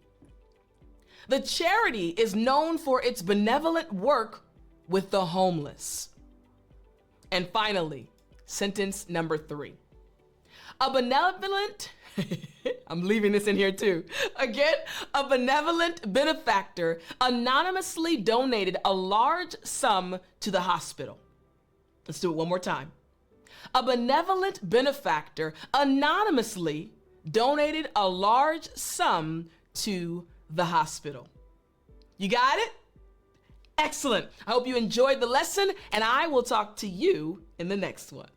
The charity is known for its benevolent work with the homeless. And finally, sentence number 3. A benevolent, I'm leaving this in here too. Again, a benevolent benefactor anonymously donated a large sum to the hospital. Let's do it one more time. A benevolent benefactor anonymously donated a large sum to the hospital. You got it? Excellent. I hope you enjoyed the lesson, and I will talk to you in the next one.